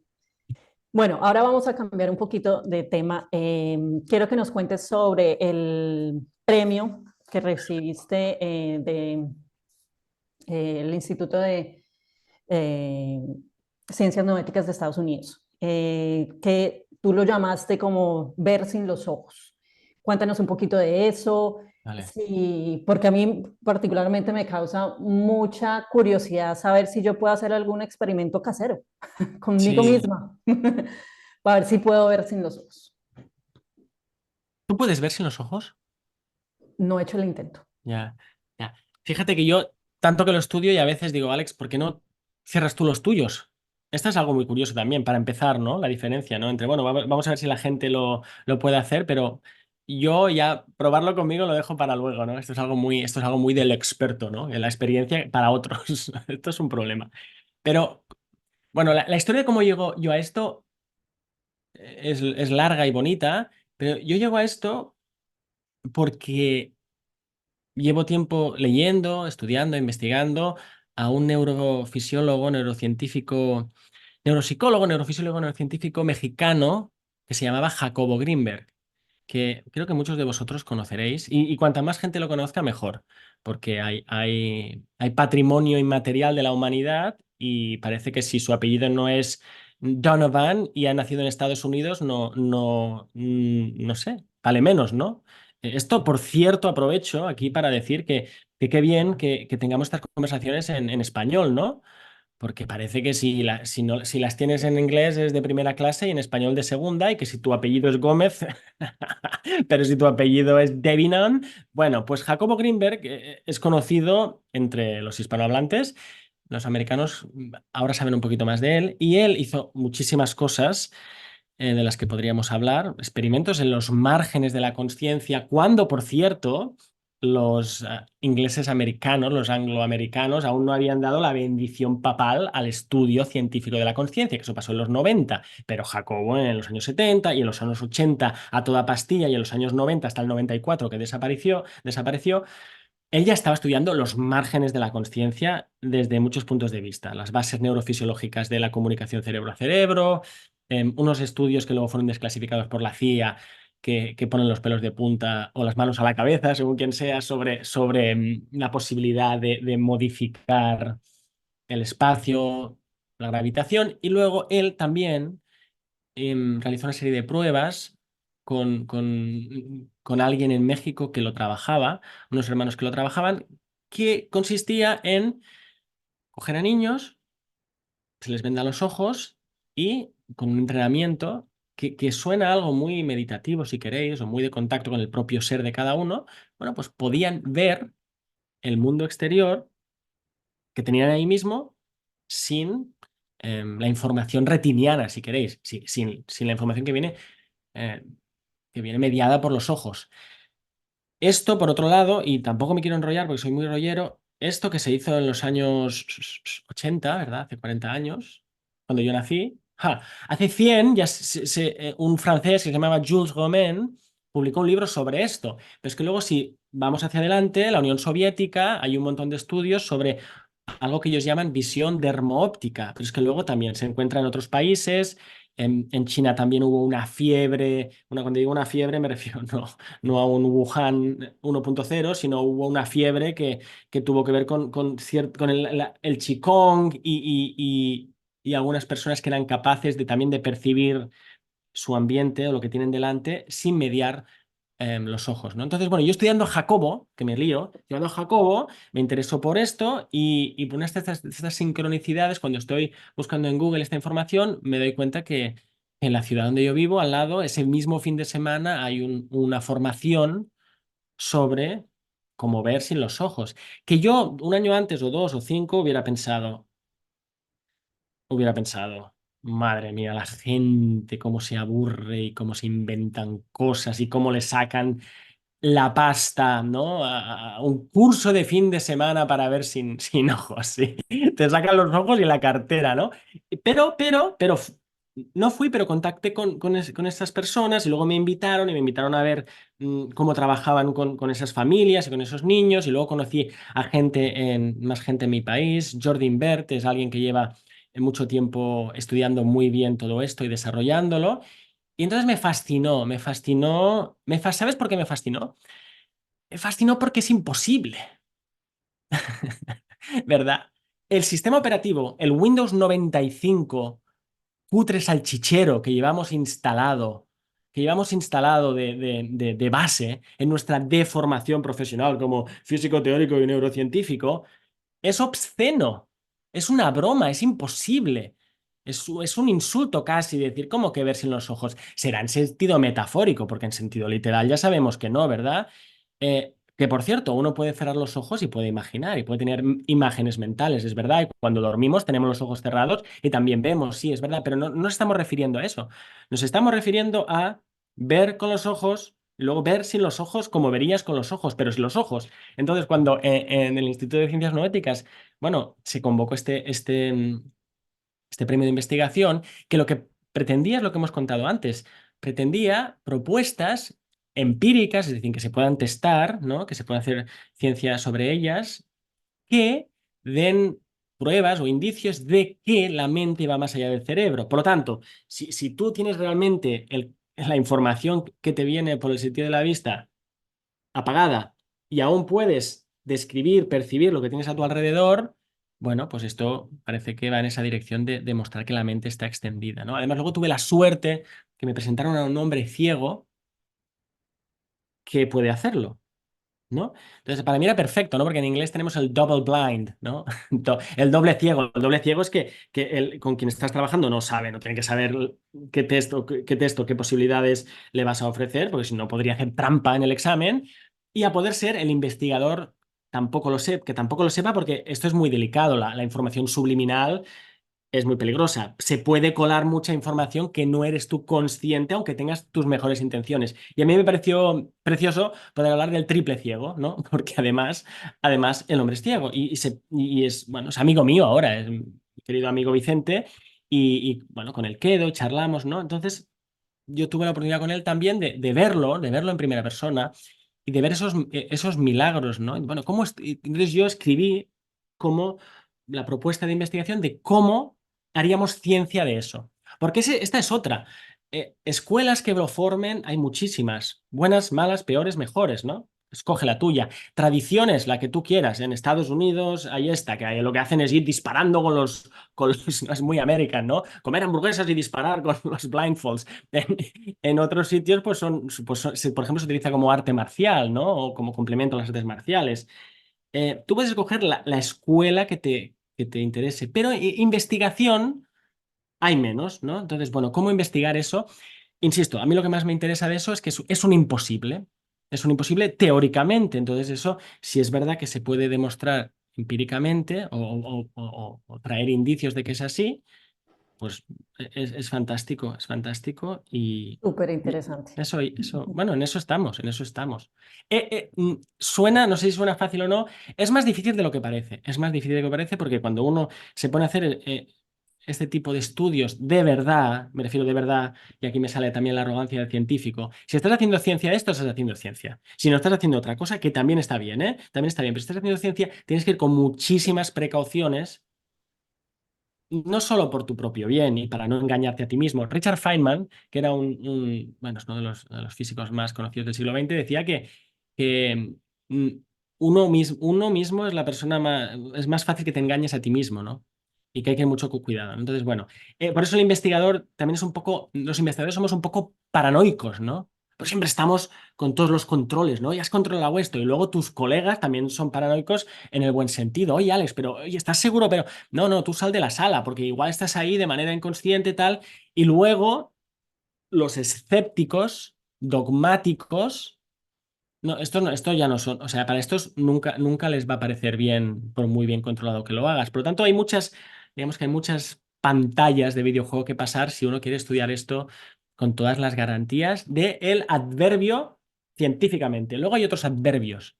[SPEAKER 1] Bueno, ahora vamos a cambiar un poquito de tema. Quiero que nos cuentes sobre el premio que recibiste del Instituto de eh, Ciencias Noéticas de Estados Unidos, que tú lo llamaste como ver sin los ojos. Cuéntanos un poquito de eso,
[SPEAKER 2] vale.
[SPEAKER 1] sí, porque a mí particularmente me causa mucha curiosidad saber si yo puedo hacer algún experimento casero conmigo
[SPEAKER 2] Sí.
[SPEAKER 1] misma, para ver si puedo ver sin los ojos.
[SPEAKER 2] ¿Tú puedes ver sin los ojos?
[SPEAKER 1] No he hecho el intento.
[SPEAKER 2] Ya, ya. Fíjate que yo tanto que lo estudio y a veces digo, Alex, ¿por qué no cierras tú los tuyos? Esto es algo muy curioso también, para empezar, ¿no? La diferencia, ¿no? Entre, bueno, vamos a ver si la gente lo puede hacer, pero yo ya probarlo conmigo lo dejo para luego, ¿no? Esto es algo muy del experto, ¿no? La experiencia para otros. Esto es un problema. Pero, bueno, la historia de cómo llego yo a esto es larga y bonita, pero yo llego a esto porque llevo tiempo leyendo, estudiando, investigando a un neurofisiólogo, neurocientífico, neuropsicólogo, neurofisiólogo, neurocientífico mexicano que se llamaba Jacobo Greenberg, que creo que muchos de vosotros conoceréis, y cuanta más gente lo conozca, mejor, porque hay patrimonio inmaterial de la humanidad y parece que si su apellido no es Donovan y ha nacido en Estados Unidos, no sé, vale menos, ¿no? Esto, por cierto, aprovecho aquí para decir que qué bien que tengamos estas conversaciones en español, ¿no? Porque parece que si las tienes en inglés es de primera clase y en español de segunda, y que si tu apellido es Gómez, pero si tu apellido es Devinan, bueno, pues Jacobo Greenberg es conocido entre los hispanohablantes. Los americanos ahora saben un poquito más de él, y él hizo muchísimas cosas de las que podríamos hablar, experimentos en los márgenes de la conciencia, cuando, por cierto, los ingleses americanos, los angloamericanos, aún no habían dado la bendición papal al estudio científico de la conciencia, que eso pasó en los 90, pero Jacobo en los años 70 y en los años 80 a toda pastilla, y en los años 90 hasta el 94 que desapareció, él ya estaba estudiando los márgenes de la conciencia desde muchos puntos de vista, las bases neurofisiológicas de la comunicación cerebro a cerebro, unos estudios que luego fueron desclasificados por la CIA, que ponen los pelos de punta o las manos a la cabeza, según quien sea, sobre la posibilidad de modificar el espacio, la gravitación. Y luego él también realizó una serie de pruebas con alguien en México que lo trabajaba, unos hermanos que lo trabajaban, que consistía en coger a niños, se les venda los ojos, y con un entrenamiento que suena algo muy meditativo, si queréis, o muy de contacto con el propio ser de cada uno, bueno, pues podían ver el mundo exterior que tenían ahí mismo sin la información retiniana, si queréis, sin la información eh, que viene mediada por los ojos. Esto, por otro lado, y tampoco me quiero enrollar porque soy muy rollero, esto que se hizo en los años 80, ¿verdad? Hace 40 años, cuando yo nací. Hace 100, un francés que se llamaba Jules Romain publicó un libro sobre esto. Pero es que luego, si vamos hacia adelante, la Unión Soviética, hay un montón de estudios sobre algo que ellos llaman visión dermoóptica, pero es que luego también se encuentra en otros países. En China también hubo una fiebre, cuando digo una fiebre me refiero no a un Wuhan 1.0, sino hubo una fiebre que tuvo que ver con el Qigong y algunas personas que eran capaces también de percibir su ambiente o lo que tienen delante sin mediar los ojos, ¿no? Entonces, bueno, yo estudiando Jacobo, que me lío, estudiando Jacobo, me interesó por esto, y por una de estas sincronicidades, cuando estoy buscando en Google esta información, me doy cuenta que en la ciudad donde yo vivo, al lado, ese mismo fin de semana, hay una formación sobre cómo ver sin los ojos, que yo un año antes o 2 o 5 hubiera pensado, madre mía, la gente cómo se aburre y cómo se inventan cosas y cómo le sacan la pasta, ¿no? A un curso de fin de semana para ver sin ojos, ¿sí? Te sacan los ojos y la cartera, ¿no? Pero no fui, pero contacté con estas personas, y luego me invitaron a ver cómo trabajaban con esas familias y con esos niños, y luego conocí a más gente en mi país. Jordi Bert es alguien que lleva mucho tiempo estudiando muy bien todo esto y desarrollándolo. Y entonces ¿sabes por qué me fascinó? Me fascinó porque es imposible, ¿verdad? El sistema operativo, el Windows 95 cutre salchichero que llevamos instalado de base en nuestra deformación profesional como físico teórico y neurocientífico, es obsceno, es una broma, es imposible. Es un insulto casi decir, ¿cómo que ver sin los ojos? Será en sentido metafórico, porque en sentido literal ya sabemos que no, ¿verdad? Que por cierto, uno puede cerrar los ojos y puede imaginar y puede tener imágenes mentales, es verdad. Y cuando dormimos tenemos los ojos cerrados y también vemos, sí, es verdad, pero no nos estamos refiriendo a eso. Nos estamos refiriendo a ver con los ojos y luego ver sin los ojos como verías con los ojos, pero sin los ojos. Entonces, cuando en el Instituto de Ciencias Noéticas, bueno, se convocó este premio de investigación, que lo que pretendía es lo que hemos contado antes, pretendía propuestas empíricas, es decir, que se puedan testar, ¿no? Que se pueda hacer ciencia sobre ellas, que den pruebas o indicios de que la mente va más allá del cerebro. Por lo tanto, si tú tienes realmente la información que te viene por el sentido de la vista apagada, y aún puedes describir, percibir lo que tienes a tu alrededor, Bueno, pues esto parece que va en esa dirección de demostrar que la mente está extendida, ¿no? Además, luego tuve la suerte que me presentaron a un hombre ciego que puede hacerlo, ¿no? Entonces, para mí era perfecto, ¿no? Porque en inglés tenemos el double blind, ¿no? El doble ciego. El doble ciego es que con quien estás trabajando no sabe, no tiene que saber qué posibilidades le vas a ofrecer, porque si no podría hacer trampa en el examen. Y a poder ser el investigador que tampoco lo sepa, porque esto es muy delicado, la información subliminal es muy peligrosa. Se puede colar mucha información que no eres tú consciente, aunque tengas tus mejores intenciones. Y a mí me pareció precioso poder hablar del triple ciego, ¿no? Porque además el hombre es ciego y es, bueno, es amigo mío ahora, es mi querido amigo Vicente, bueno, con él quedo, charlamos, ¿no? Entonces yo tuve la oportunidad con él también de verlo en primera persona y de ver esos milagros, ¿no? Bueno, entonces yo escribí como la propuesta de investigación de cómo haríamos ciencia de eso. Porque esta es otra. Escuelas que lo formen hay muchísimas. Buenas, malas, peores, mejores, ¿no? Escoge la tuya. Tradiciones, la que tú quieras. En Estados Unidos, ahí está, que lo que hacen es ir disparando es muy American, ¿no? Comer hamburguesas y disparar con los blindfolds. En otros sitios, por ejemplo, se utiliza como arte marcial, ¿no? O como complemento a las artes marciales. Tú puedes escoger la escuela que te interese, pero investigación hay menos, ¿no? Entonces, bueno, ¿cómo investigar eso? Insisto, a mí lo que más me interesa de eso es que es un imposible. Es un imposible teóricamente. Entonces, eso sí es verdad que se puede demostrar empíricamente o traer indicios de que es así, pues es fantástico, es fantástico
[SPEAKER 1] Súper
[SPEAKER 2] y
[SPEAKER 1] interesante.
[SPEAKER 2] bueno, en eso estamos, en eso estamos. Suena, no sé si suena fácil o no, es más difícil de lo que parece, es más difícil de lo que parece porque cuando uno se pone a hacer este tipo de estudios de verdad, me refiero de verdad, y aquí me sale también la arrogancia del científico, si estás haciendo ciencia de esto, estás haciendo ciencia. Si no estás haciendo otra cosa, que también está bien, ¿eh? También está bien, pero si estás haciendo ciencia, tienes que ir con muchísimas precauciones no solo por tu propio bien y para no engañarte a ti mismo. Richard Feynman, que era bueno, es uno de los físicos más conocidos del siglo XX, decía que uno mismo es la persona más, es más fácil que te engañes a ti mismo, ¿no? Y que hay que tener mucho cuidado, ¿no? Entonces, bueno, por eso el investigador también es un poco, los investigadores somos un poco paranoicos, ¿no? Pues siempre estamos con todos los controles, ¿no? Y has controlado esto. Y luego tus colegas también son paranoicos en el buen sentido. Oye, Alex, pero oye, ¿estás seguro? Pero no, no, tú sal de la sala, porque igual estás ahí de manera inconsciente, tal, y luego los escépticos, dogmáticos, no, esto ya no son, o sea, para estos nunca, nunca les va a parecer bien, por muy bien controlado que lo hagas. Por lo tanto, digamos que hay muchas pantallas de videojuego que pasar si uno quiere estudiar esto con todas las garantías del adverbio científicamente. Luego hay otros adverbios.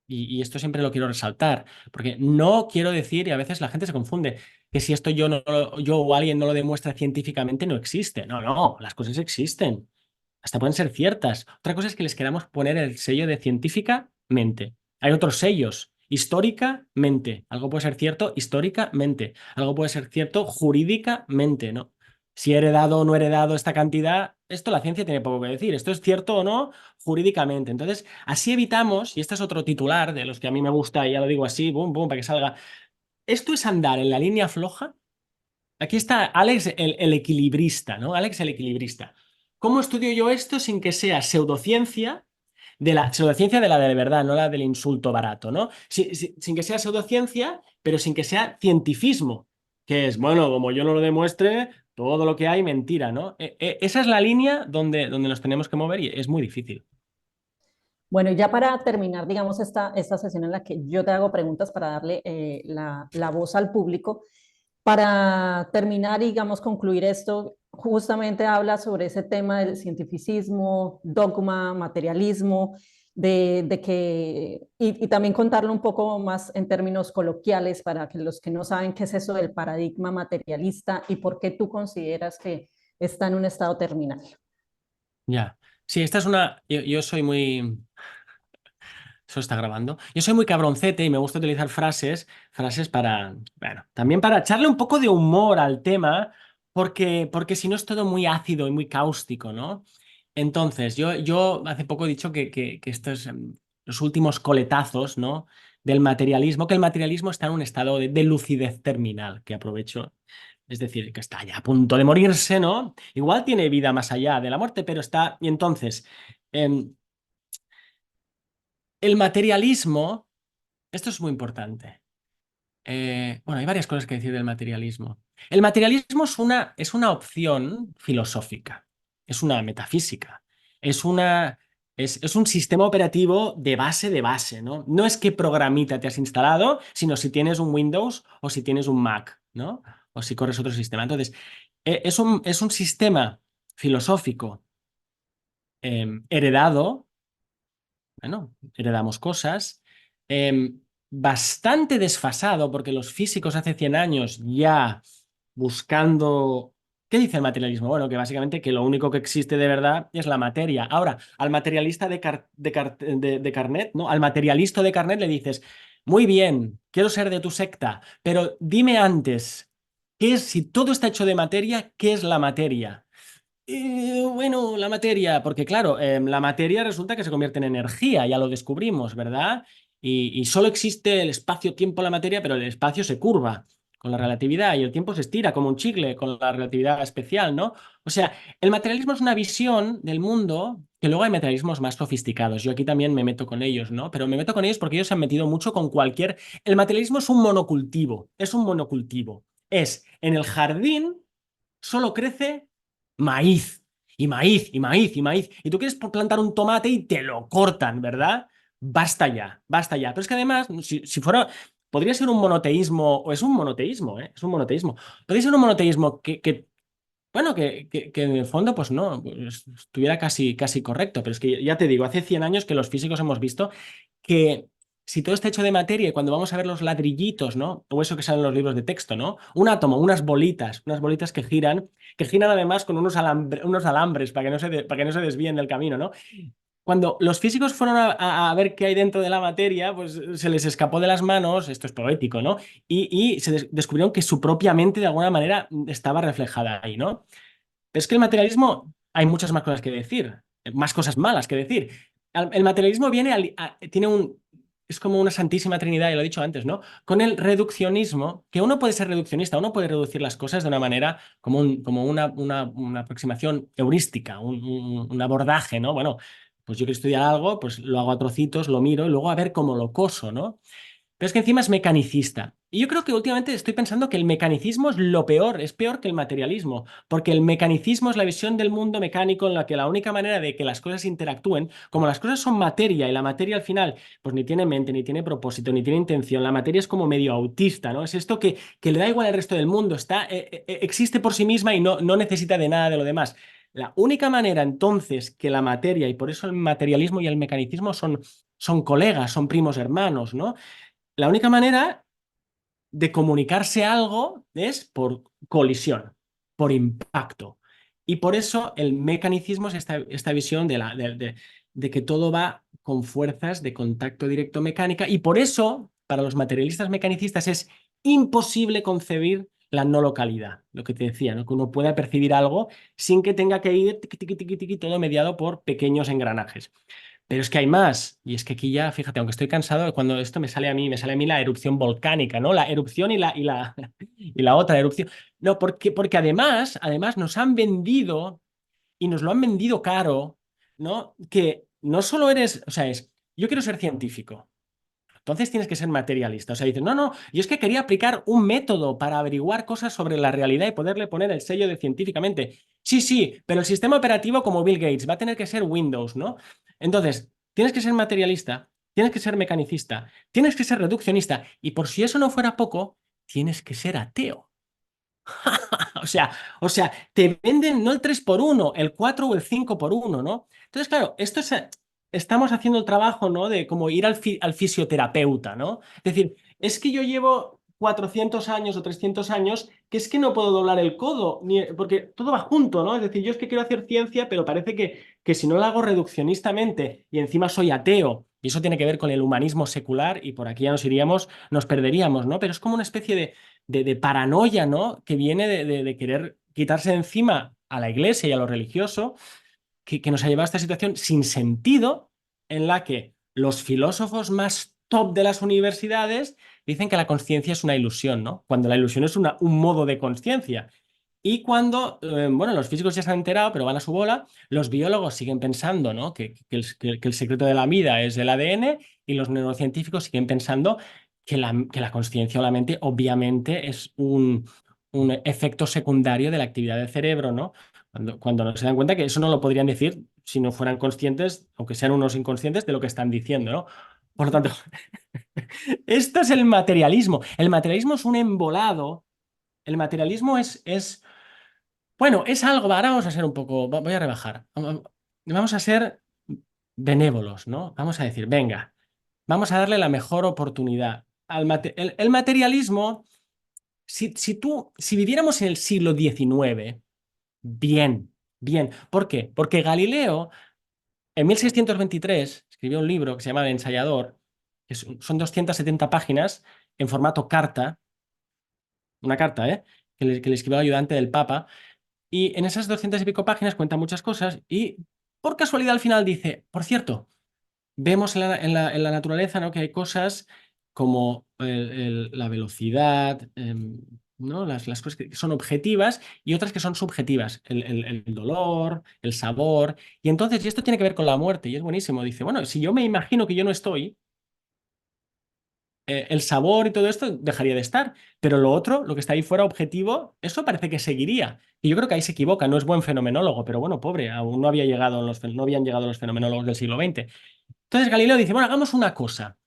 [SPEAKER 2] Y esto siempre lo quiero resaltar, porque no quiero decir, y a veces la gente se confunde, que si esto yo o alguien no lo demuestra científicamente, no existe. No, no, las cosas existen. Hasta pueden ser ciertas. Otra cosa es que les queramos poner el sello de científicamente. Hay otros sellos. Históricamente. Algo puede ser cierto históricamente. Algo puede ser cierto jurídicamente, ¿no? Si he heredado o no he heredado esta cantidad, esto la ciencia tiene poco que decir. Esto es cierto o no jurídicamente. Entonces, así evitamos, y este es otro titular de los que a mí me gusta, y ya lo digo así, boom, boom, para que salga. Esto es andar en la línea floja. Aquí está Alex, el equilibrista, ¿no? Alex, el equilibrista. ¿Cómo estudio yo esto sin que sea pseudociencia de la de verdad, no la del insulto barato, ¿no? Sin que sea pseudociencia, pero sin que sea cientifismo, que es, bueno, como yo no lo demuestre, todo lo que hay mentira, ¿no? Esa es la línea donde nos tenemos que mover y es muy difícil.
[SPEAKER 1] Bueno, ya para terminar, digamos, esta sesión en la que yo te hago preguntas para darle la voz al público, para terminar, digamos, concluir esto, justamente habla sobre ese tema del cientificismo, dogma, materialismo, y también contarlo un poco más en términos coloquiales para que los que no saben qué es eso del paradigma materialista y por qué tú consideras que está en un estado terminal.
[SPEAKER 2] Ya. Sí, esta es una. Yo soy muy. Eso está grabando. Yo soy muy cabroncete y me gusta utilizar frases para, bueno, también para echarle un poco de humor al tema, porque si no es todo muy ácido y muy cáustico, ¿no? Entonces, yo hace poco he dicho que estos, los últimos coletazos, ¿no? del materialismo, que el materialismo está en un estado de lucidez terminal, que aprovecho. Es decir, que está ya a punto de morirse, ¿no? Igual tiene vida más allá de la muerte, pero está... Y entonces, em, el materialismo, esto es muy importante. Bueno, hay varias cosas que decir del materialismo. El materialismo es una opción filosófica, es una metafísica, es una, es un sistema operativo de base, ¿no? No es qué programita te has instalado, sino si tienes un Windows o si tienes un Mac, ¿no? O si corres otro sistema. Entonces, es un sistema filosófico heredado, bueno, heredamos cosas, bastante desfasado, porque los físicos hace 100 años ya buscando... ¿Qué dice el materialismo? Bueno, que básicamente que lo único que existe de verdad es la materia. Ahora, al materialista de Carnet, ¿no? Al materialista de Carnet le dices, muy bien, quiero ser de tu secta, pero dime antes, ¿qué es, si todo está hecho de materia, qué es la materia? Bueno, la materia, porque claro, la materia resulta que se convierte en energía, ya lo descubrimos, ¿verdad? Y solo existe el espacio-tiempo en la materia, pero el espacio se curva con la relatividad y el tiempo se estira como un chicle con la relatividad especial, ¿no? O sea, el materialismo es una visión del mundo que luego hay materialismos más sofisticados. Yo aquí también me meto con ellos, ¿no? Pero me meto con ellos porque ellos se han metido mucho con cualquier... El materialismo es un monocultivo, es un monocultivo. Es en el jardín solo crece maíz y maíz y maíz y maíz. Y tú quieres plantar un tomate y te lo cortan, ¿verdad? Basta ya, basta ya. Pero es que además, si fuera, podría ser un monoteísmo, o es un monoteísmo, ¿eh? Es un monoteísmo. Podría ser un monoteísmo bueno, que en el fondo, pues no, pues, estuviera casi correcto. Pero es que ya te digo, hace 100 años que los físicos hemos visto que si todo está hecho de materia y cuando vamos a ver los ladrillitos, ¿no? O eso que sale en los libros de texto, ¿no? Un átomo, unas bolitas que giran además con unos alambres para que no para que no se desvíen del camino, ¿no? Cuando los físicos fueron a ver qué hay dentro de la materia, pues se les escapó de las manos, esto es poético, ¿no? Y se descubrieron que su propia mente de alguna manera estaba reflejada ahí, ¿no? Pero es que el materialismo, hay muchas más cosas que decir, más cosas malas que decir. El materialismo tiene es como una santísima trinidad, ya lo he dicho antes, ¿no? Con el reduccionismo, que uno puede ser reduccionista, uno puede reducir las cosas de una manera como, como una aproximación heurística, un abordaje, ¿no? Bueno, pues yo quiero estudiar algo, pues lo hago a trocitos, lo miro y luego a ver cómo lo coso, ¿no? Pero es que encima es mecanicista. Y yo creo que últimamente estoy pensando que el mecanicismo es lo peor, es peor que el materialismo, porque el mecanicismo es la visión del mundo mecánico en la que la única manera de que las cosas interactúen, como las cosas son materia y la materia al final pues ni tiene mente, ni tiene propósito, ni tiene intención, la materia es como medio autista, ¿no? Es esto que le da igual al resto del mundo, existe por sí misma y no necesita de nada de lo demás. La única manera entonces que la materia, y por eso el materialismo y el mecanicismo son colegas, son primos hermanos, ¿no? La única manera de comunicarse algo es por colisión, por impacto. Y por eso el mecanicismo es esta visión de que todo va con fuerzas de contacto directo mecánica. Y por eso, para los materialistas mecanicistas, es imposible concebir la no localidad, lo que te decía, ¿no? Que uno pueda percibir algo sin que tenga que ir tiqui, tiqui, tiqui, tiqui, todo mediado por pequeños engranajes. Pero es que hay más. Y es que aquí ya, fíjate, aunque estoy cansado, cuando esto me sale a mí la erupción volcánica, ¿no? La erupción y la otra erupción. No, porque además nos han vendido y nos lo han vendido caro, ¿no? Que no solo eres, o sea, yo quiero ser científico. Entonces tienes que ser materialista. O sea, dices, no, yo es que quería aplicar un método para averiguar cosas sobre la realidad y poderle poner el sello de científicamente. Sí, sí, pero el sistema operativo como Bill Gates va a tener que ser Windows, ¿no? Entonces, tienes que ser materialista, tienes que ser mecanicista, tienes que ser reduccionista y por si eso no fuera poco, tienes que ser ateo. O sea, te venden no el 3 por uno, el 4 o el 5 por uno, ¿no? Entonces, claro, estamos haciendo el trabajo, ¿no? De como ir al fisioterapeuta, ¿no? Es decir, es que yo llevo 400 años o 300 años que es que no puedo doblar el codo, porque todo va junto, ¿no? Es decir, yo es que quiero hacer ciencia, pero parece que si no lo hago reduccionistamente y encima soy ateo, y eso tiene que ver con el humanismo secular, y por aquí ya nos iríamos, nos perderíamos, ¿no? Pero es como una especie de paranoia, ¿no? Que viene de querer quitarse de encima a la iglesia y a lo religioso, que nos ha llevado a esta situación sin sentido en la que los filósofos más top de las universidades dicen que la conciencia es una ilusión, ¿no? Cuando la ilusión es un modo de conciencia. Y cuando, bueno, los físicos ya se han enterado, pero van a su bola, los biólogos siguen pensando, ¿no? Que el secreto de la vida es el ADN, y los neurocientíficos siguen pensando que la conciencia o la mente obviamente es un efecto secundario de la actividad del cerebro, ¿no? Cuando no se dan cuenta que eso no lo podrían decir si no fueran conscientes, aunque sean unos inconscientes, de lo que están diciendo, ¿no? Por lo tanto, esto es el materialismo. El materialismo es un embolado. El materialismo bueno, es algo. Ahora vamos a ser un poco, voy a rebajar. Vamos a ser benévolos, ¿no? Vamos a decir, venga, vamos a darle la mejor oportunidad. El materialismo, si viviéramos en el siglo XIX, bien, bien. ¿Por qué? Porque Galileo, en 1623, escribió un libro que se llama El Ensayador, son 270 páginas en formato carta, una carta, ¿eh? Que le escribió el ayudante del Papa. Y en esas 200 y pico páginas cuenta muchas cosas y por casualidad al final dice, por cierto, vemos en la naturaleza, ¿no? Que hay cosas como la velocidad, ¿no? Las cosas que son objetivas y otras que son subjetivas, el dolor, el sabor. Y entonces, y esto tiene que ver con la muerte y es buenísimo. Dice, bueno, si yo me imagino que yo no estoy, el sabor y todo esto dejaría de estar, pero lo otro, lo que está ahí fuera objetivo, eso parece que seguiría. Y yo creo que ahí se equivoca, no es buen fenomenólogo, pero bueno, pobre, aún no habían llegado los fenomenólogos del siglo XX. Entonces Galileo dice, bueno, hagamos una cosa.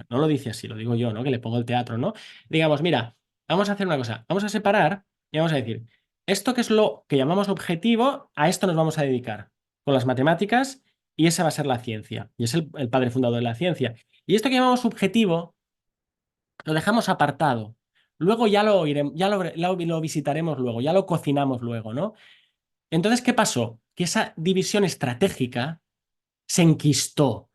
[SPEAKER 2] No lo dice así, lo digo yo, ¿no? Que le pongo el teatro, ¿no? Digamos, mira, vamos a hacer una cosa, vamos a separar y vamos a decir, esto que es lo que llamamos objetivo, a esto nos vamos a dedicar con las matemáticas y esa va a ser la ciencia. Y es el padre fundador de la ciencia. Y esto que llamamos subjetivo lo dejamos apartado. Luego ya lo iremos, lo visitaremos luego, ya lo cocinamos luego, ¿no? Entonces, ¿qué pasó? Que esa división estratégica se enquistó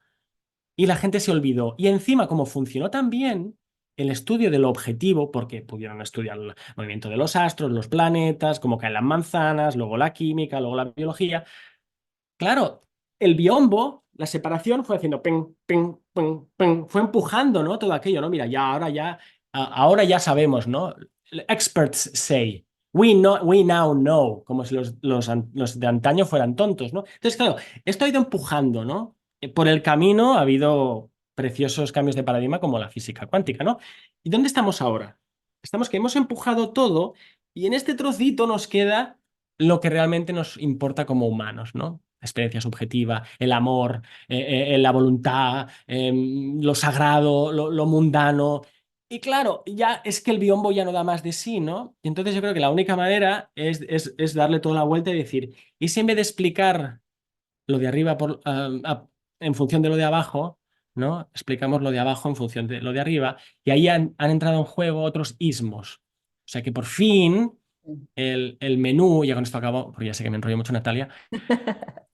[SPEAKER 2] y la gente se olvidó. Y encima, como funcionó tan bien el estudio del objetivo, porque pudieron estudiar el movimiento de los astros, los planetas, cómo caen las manzanas, luego la química, luego la biología. Claro, el biombo, la separación fue haciendo pen, pen, pen, pen, fue empujando, ¿no? Todo aquello, ¿no? Mira, ahora ya sabemos, ¿no? Experts say, we now know, como si los de antaño fueran tontos, ¿no? Entonces, claro, esto ha ido empujando, ¿no? Por el camino ha habido preciosos cambios de paradigma como la física cuántica, ¿no? ¿Y dónde estamos ahora? Estamos que hemos empujado todo y en este trocito nos queda lo que realmente nos importa como humanos, ¿no? La experiencia subjetiva, el amor, la voluntad, lo sagrado, lo mundano. Y claro, ya es que el biombo ya no da más de sí, ¿no? Y entonces yo creo que la única manera es darle toda la vuelta y decir, ¿y si en vez de explicar lo de arriba en función de lo de abajo, ¿no? Explicamos lo de abajo en función de lo de arriba, y ahí han entrado en juego otros ismos. O sea que por fin el menú, ya con esto acabo, porque ya sé que me enrollo mucho, Natalia,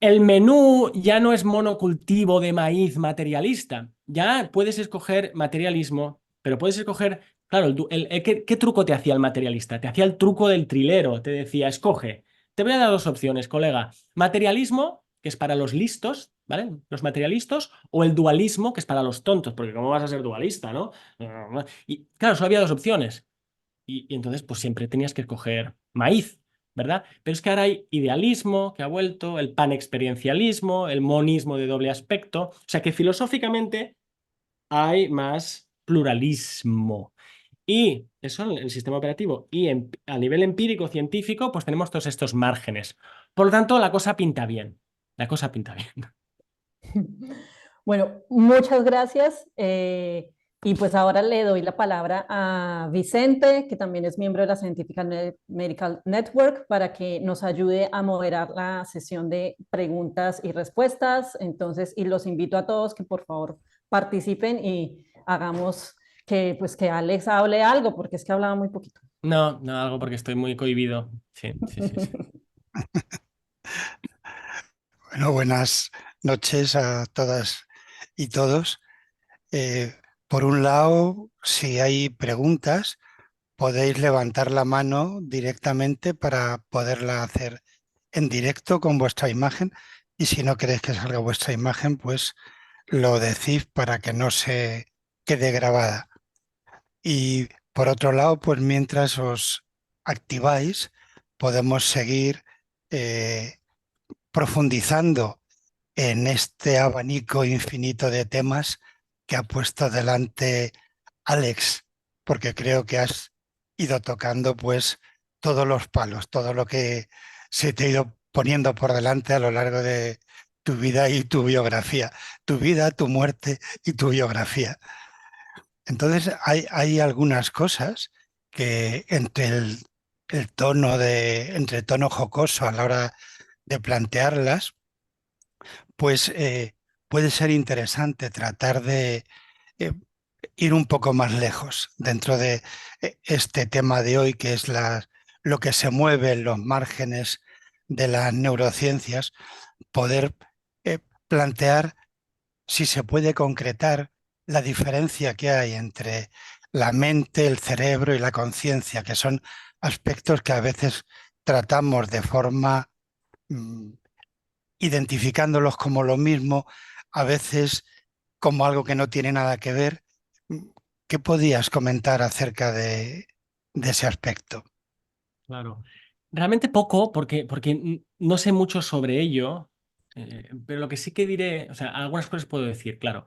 [SPEAKER 2] el menú ya no es monocultivo de maíz materialista. Ya puedes escoger materialismo, pero puedes escoger, claro, ¿qué truco te hacía el materialista? Te hacía el truco del trilero, te decía, escoge. Te voy a dar dos opciones, colega. Materialismo, que es para los listos, ¿vale? Los materialistas, o el dualismo, que es para los tontos, porque ¿cómo vas a ser dualista, no? Y claro, solo había dos opciones. Y entonces, pues siempre tenías que escoger maíz, ¿verdad? Pero es que ahora hay idealismo que ha vuelto, el panexperiencialismo, el monismo de doble aspecto. O sea que filosóficamente hay más pluralismo. Y eso en el sistema operativo. Y a nivel empírico, científico, pues tenemos todos estos márgenes. Por lo tanto, la cosa pinta bien. La cosa pinta bien.
[SPEAKER 1] Bueno, muchas gracias. Y pues ahora le doy la palabra a Vicente, que también es miembro de la Medical Network, para que nos ayude a moderar la sesión de preguntas y respuestas. Entonces, y los invito a todos que por favor participen y hagamos que Alex hable algo, porque es que hablaba muy poquito.
[SPEAKER 2] No, no, algo porque estoy muy cohibido. Sí, sí, sí, sí.
[SPEAKER 3] Bueno, buenas noches a todas y todos. Eh, por un lado, si hay preguntas, podéis levantar la mano directamente para poderla hacer en directo con vuestra imagen. Y si no queréis que salga vuestra imagen, pues lo decís para que no se quede grabada. Y por otro lado, pues mientras os activáis, podemos seguir eh, profundizando en este abanico infinito de temas que ha puesto delante Alex, porque creo que has ido tocando pues todos los palos, todo lo que se te ha ido poniendo por delante a lo largo de tu vida y tu biografía, tu vida, tu muerte y tu biografía. Entonces hay algunas cosas que el tono entre el tono jocoso a la hora de plantearlas, pues puede ser interesante tratar de eh, ir un poco más lejos dentro de este tema de hoy, que es lo que se mueve en los márgenes de las neurociencias, poder eh, plantear si se puede concretar la diferencia que hay entre la mente, el cerebro y la conciencia, que son aspectos que a veces tratamos de forma mm, identificándolos como lo mismo, a veces como algo que no tiene nada que ver. ¿Qué podías comentar acerca de ese aspecto?
[SPEAKER 2] Claro. Realmente poco, porque no sé mucho sobre ello, pero lo que sí que diré, o sea, algunas cosas puedo decir, claro.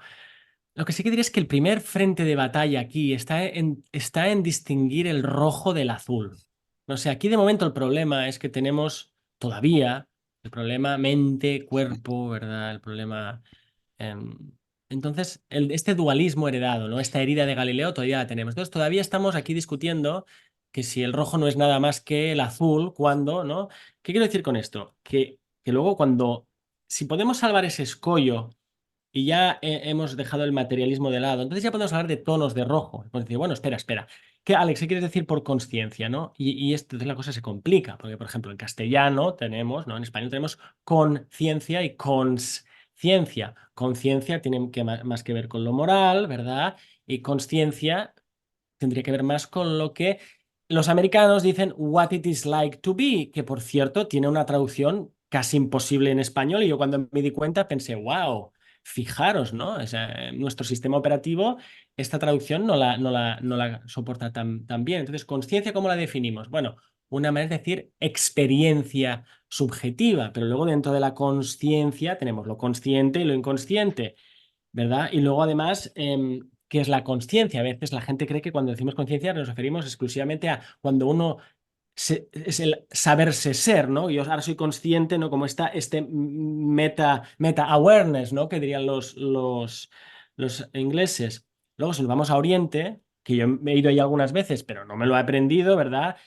[SPEAKER 2] Lo que sí que diré es que el primer frente de batalla aquí está en distinguir el rojo del azul. No sé, aquí de momento el problema es que tenemos todavía el problema mente, cuerpo, ¿verdad? El problema. em, entonces, este dualismo heredado, ¿no? Esta herida de Galileo todavía la tenemos. Entonces, todavía estamos aquí discutiendo que si el rojo no es nada más que el azul, ¿cuándo, no? ¿Qué quiero decir con esto? Que luego si podemos salvar ese escollo y ya hemos dejado el materialismo de lado, entonces ya podemos hablar de tonos de rojo. Podemos decir, bueno, espera, espera. ¿Qué, Alex, qué quieres decir por consciencia, no? Entonces la cosa se complica, porque, por ejemplo, en castellano tenemos, ¿no? En español tenemos conciencia y consciencia. Conciencia tiene más que ver con lo moral, ¿verdad? Y consciencia tendría que ver más con lo que los americanos dicen what it is like to be, que por cierto tiene una traducción casi imposible en español y yo cuando me di cuenta pensé, wow, fijaros, ¿no? O sea, nuestro sistema operativo, esta traducción no la soporta tan bien. Entonces, ¿conciencia cómo la definimos? Bueno, una manera es decir experiencia subjetiva, pero luego dentro de la consciencia tenemos lo consciente y lo inconsciente. ¿Verdad? Y luego además, ¿qué es la conciencia? A veces la gente cree que cuando decimos conciencia nos referimos exclusivamente a cuando uno es el saberse ser, ¿no? Yo ahora soy consciente, ¿no? Como este meta awareness, ¿no? Que dirían los ingleses. Luego, si nos vamos a Oriente, que yo he ido ahí algunas veces, pero no me lo he aprendido, ¿verdad?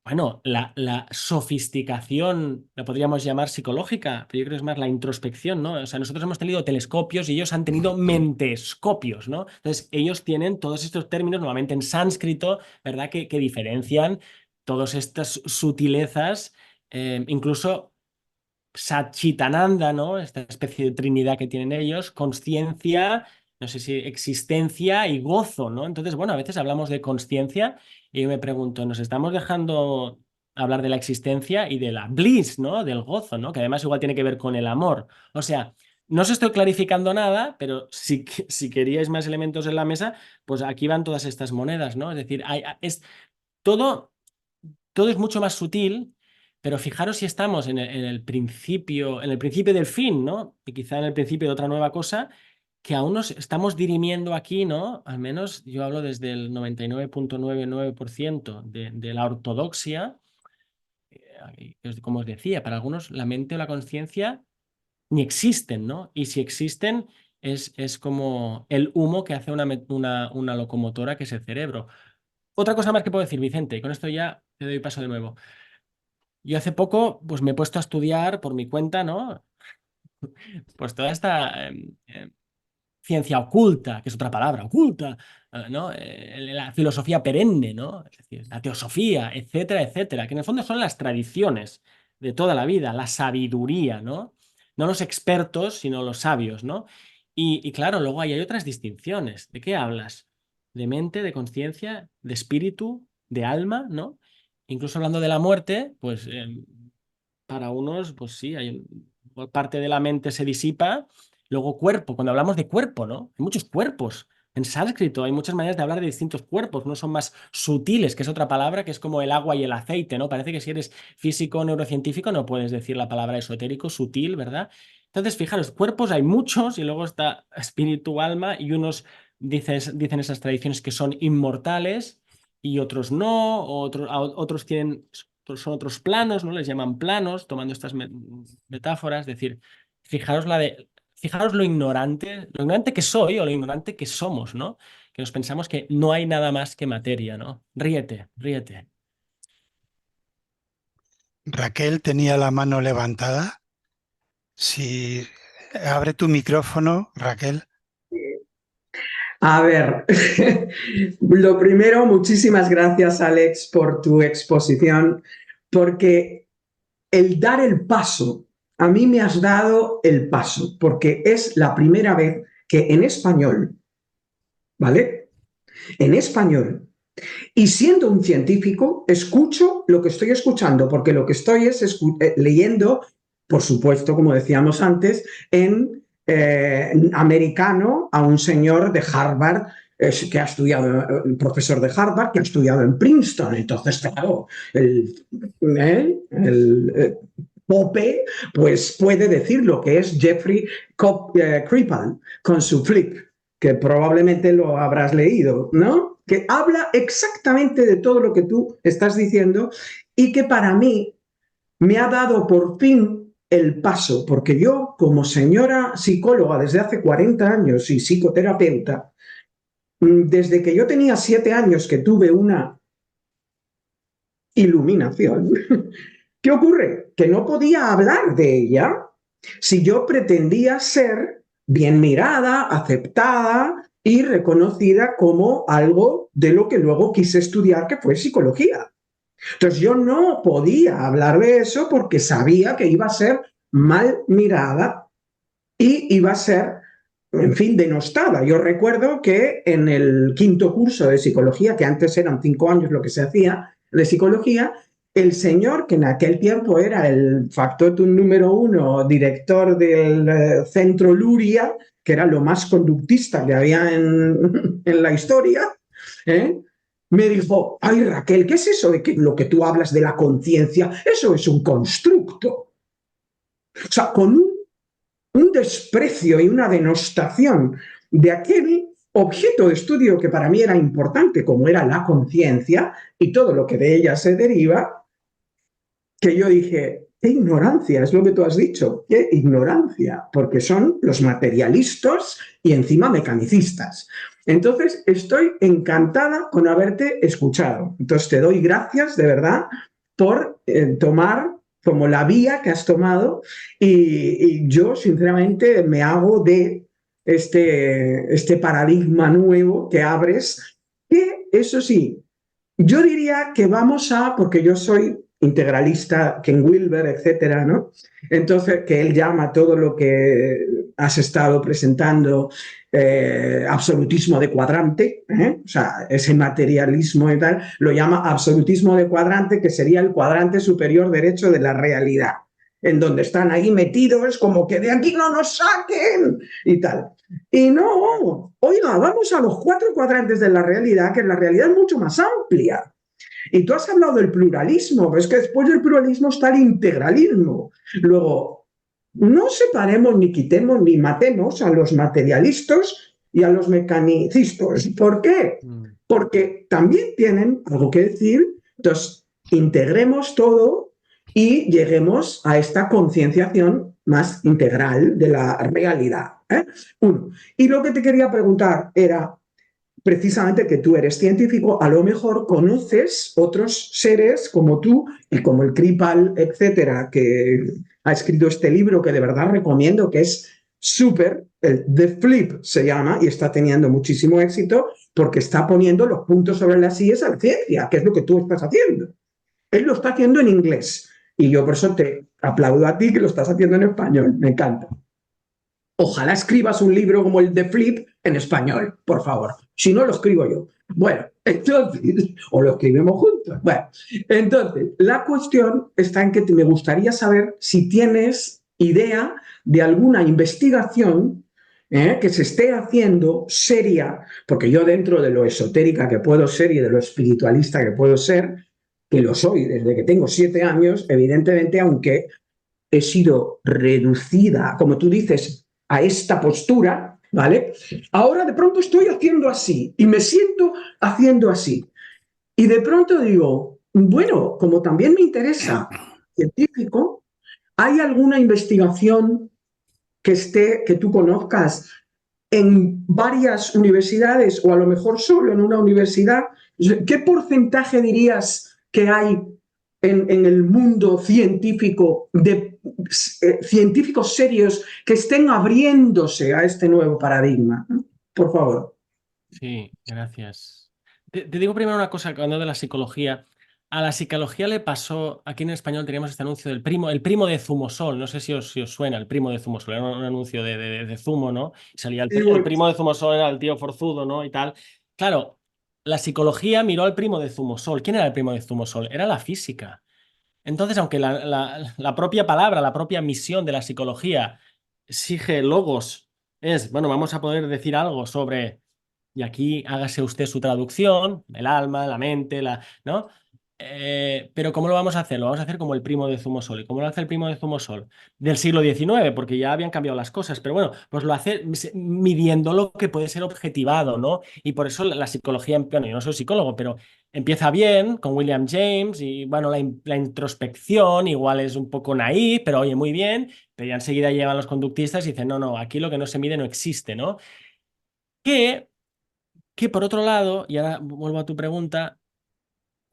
[SPEAKER 2] Bueno, la sofisticación la podríamos llamar psicológica, pero yo creo que es más la introspección, ¿no? O sea, nosotros hemos tenido telescopios y ellos han tenido mentescopios, ¿no? Entonces, ellos tienen todos estos términos, nuevamente en sánscrito, ¿verdad? Que diferencian todas estas sutilezas, incluso Satchitananda, ¿no? Esta especie de trinidad que tienen ellos, consciencia, no sé si existencia y gozo, ¿no? Entonces, bueno, a veces hablamos de consciencia y yo me pregunto, ¿nos estamos dejando hablar de la existencia y de la bliss, ¿no? Del gozo, ¿no? Que además igual tiene que ver con el amor. O sea, no os estoy clarificando nada, pero si queríais más elementos en la mesa, pues aquí van todas estas monedas, ¿no? Es decir, todo todo es mucho más sutil, pero fijaros si estamos en el principio del fin, ¿no? Y quizá en el principio de otra nueva cosa, que aún nos estamos dirimiendo aquí, ¿no? Al menos yo hablo desde el 99,99% de la ortodoxia, como os decía, para algunos la mente o la conciencia ni existen, ¿no? Y si existen, es como el humo que hace una locomotora, que es el cerebro. Otra cosa más que puedo decir, Vicente, y con esto ya te doy paso de nuevo. Yo hace poco, pues me he puesto a estudiar por mi cuenta, ¿no? Pues toda esta ciencia oculta, que es otra palabra, oculta, ¿no? La filosofía perenne, ¿no? Es decir, la teosofía, etcétera, etcétera, que en el fondo son las tradiciones de toda la vida, la sabiduría, ¿no? No los expertos, sino los sabios, ¿no? Y claro, luego hay otras distinciones. ¿De qué hablas? De mente, de conciencia, de espíritu, de alma, ¿no? Incluso hablando de la muerte, pues para unos, pues sí, parte de la mente se disipa. Luego cuerpo, cuando hablamos de cuerpo, ¿no? Hay muchos cuerpos. En sánscrito hay muchas maneras de hablar de distintos cuerpos, unos son más sutiles, que es otra palabra que es como el agua y el aceite, ¿no? Parece que si eres físico o neurocientífico no puedes decir la palabra esotérico, sutil, ¿verdad? Entonces, fijaros, cuerpos hay muchos y luego está espíritu, alma y unos dicen esas tradiciones que son inmortales y otros no, otros tienen, son otros planos, ¿no? Les llaman planos, tomando estas metáforas, es decir, fijaros fijaros lo ignorante que soy o lo ignorante que somos, ¿no? Que nos pensamos que no hay nada más que materia, ¿no? Ríete, ríete.
[SPEAKER 3] Raquel tenía la mano levantada. Si abre tu micrófono, Raquel.
[SPEAKER 4] A ver, lo primero, muchísimas gracias, Alex, por tu exposición, porque el dar el paso, a mí me has dado el paso, porque es la primera vez que en español, ¿vale? En español, y siendo un científico, escucho lo que estoy escuchando, porque lo que estoy es leyendo, por supuesto, como decíamos antes, en americano a un señor de Harvard que ha estudiado, un profesor de Harvard que ha estudiado en Princeton. Entonces, claro, el Pope pues puede decir lo que es Jeffrey Kripal con su Flip, que probablemente lo habrás leído, ¿no? Que habla exactamente de todo lo que tú estás diciendo y que para mí me ha dado por fin el paso, porque yo, como señora psicóloga desde hace 40 años y psicoterapeuta, desde que yo tenía 7 años que tuve una iluminación, ¿qué ocurre? Que no podía hablar de ella si yo pretendía ser bien mirada, aceptada y reconocida como algo de lo que luego quise estudiar, que fue psicología. Entonces yo no podía hablar de eso porque sabía que iba a ser mal mirada y iba a ser, en fin, denostada. Yo recuerdo que en el 5º curso de psicología, que antes eran 5 años lo que se hacía de psicología, el señor, que en aquel tiempo era el factotum número 1, director del centro Luria, que era lo más conductista que había en la historia, me dijo: ay, Raquel, ¿qué es eso de que lo que tú hablas de la conciencia? Eso es un constructo. O sea, con un desprecio y una denostación de aquel objeto de estudio que para mí era importante, como era la conciencia y todo lo que de ella se deriva, que yo dije: qué ignorancia, es lo que tú has dicho, qué ignorancia, porque son los materialistas y encima mecanicistas. Entonces, estoy encantada con haberte escuchado. Entonces, te doy gracias de verdad por tomar como la vía que has tomado y yo, sinceramente, me hago de este paradigma nuevo que abres, que eso sí, yo diría que vamos a, porque yo soy integralista, Ken Wilber, etcétera, ¿no? Entonces, que él llama todo lo que has estado presentando absolutismo de cuadrante, o sea, ese materialismo y tal, lo llama absolutismo de cuadrante, que sería el cuadrante superior derecho de la realidad, en donde están ahí metidos como que de aquí no nos saquen y tal. Y no, oiga, vamos a los 4 cuadrantes de la realidad, que la realidad es mucho más amplia. Y tú has hablado del pluralismo, pero es que después del pluralismo está el integralismo. Luego, no separemos ni quitemos ni matemos a los materialistas y a los mecanicistas. ¿Por qué? Porque también tienen algo que decir. Entonces, integremos todo y lleguemos a esta concienciación más integral de la realidad. Uno. Y lo que te quería preguntar era, precisamente, que tú eres científico, a lo mejor conoces otros seres como tú y como el Kripal, etcétera, que ha escrito este libro que de verdad recomiendo, que es súper, el The Flip se llama, y está teniendo muchísimo éxito porque está poniendo los puntos sobre las IES a la ciencia, que es lo que tú estás haciendo. Él lo está haciendo en inglés y yo por eso te aplaudo a ti que lo estás haciendo en español, me encanta. Ojalá escribas un libro como el de Flip en español, por favor. Si no, lo escribo yo. Bueno, entonces, o lo escribimos juntos. Bueno, entonces, la cuestión está en que me gustaría saber si tienes idea de alguna investigación que se esté haciendo seria, porque yo dentro de lo esotérica que puedo ser y de lo espiritualista que puedo ser, que lo soy desde que tengo 7 años, evidentemente, aunque he sido reducida, como tú dices, a esta postura, ¿vale? Ahora de pronto estoy haciendo así y me siento haciendo así. Y de pronto digo, bueno, como también me interesa científico, ¿hay alguna investigación que tú conozcas en varias universidades o a lo mejor solo en una universidad? ¿Qué porcentaje dirías que hay en el mundo científico de científicos serios que estén abriéndose a este nuevo paradigma? Por favor.
[SPEAKER 2] Sí, gracias. Te digo primero una cosa, hablando de la psicología. A la psicología le pasó, aquí en español teníamos este anuncio del primo, el primo de Zumosol, no sé si os suena, el primo de Zumosol, era un anuncio de zumo, ¿no? Y salía el primo de Zumosol, era el tío forzudo, ¿no? Y tal. Claro, la psicología miró al primo de Zumosol. ¿Quién era el primo de Zumosol? Era la física. Entonces, aunque la propia palabra, la propia misión de la psicología exige logos, es, bueno, vamos a poder decir algo sobre, y aquí hágase usted su traducción, el alma, la mente, ¿no? Pero ¿cómo lo vamos a hacer? Lo vamos a hacer como el primo de Zumosol. ¿Y cómo lo hace el primo de Zumosol? Del siglo XIX, porque ya habían cambiado las cosas, pero bueno, pues lo hace midiendo lo que puede ser objetivado, ¿no? Y por eso la psicología, bueno, yo no soy psicólogo, pero empieza bien con William James y bueno, la introspección igual es un poco naif, pero oye, muy bien, pero ya enseguida llegan los conductistas y dicen, no, no, aquí lo que no se mide no existe, ¿no? Que, que por otro lado, y ahora vuelvo a tu pregunta,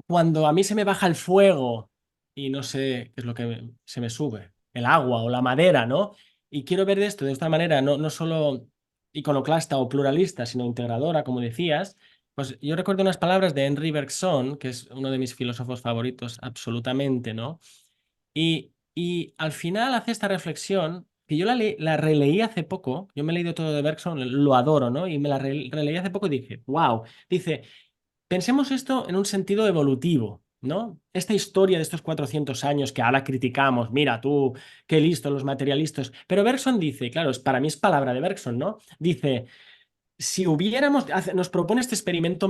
[SPEAKER 2] cuando a mí se me baja el fuego y no sé qué es lo que se me sube, el agua o la madera, ¿no? Y quiero ver esto de esta manera, no solo iconoclasta o pluralista, sino integradora, como decías, pues yo recuerdo unas palabras de Henri Bergson, que es uno de mis filósofos favoritos, absolutamente, ¿no? Y al final hace esta reflexión, que yo la releí hace poco, yo me he leído todo de Bergson, lo adoro, ¿no? Y me la releí hace poco y dije, wow, dice... Pensemos esto en un sentido evolutivo, ¿no? Esta historia de estos 400 años que ahora criticamos, mira tú, qué listos los materialistas. Pero Bergson dice, claro, para mí es palabra de Bergson, ¿no? Dice, si hubiéramos, nos propone este experimento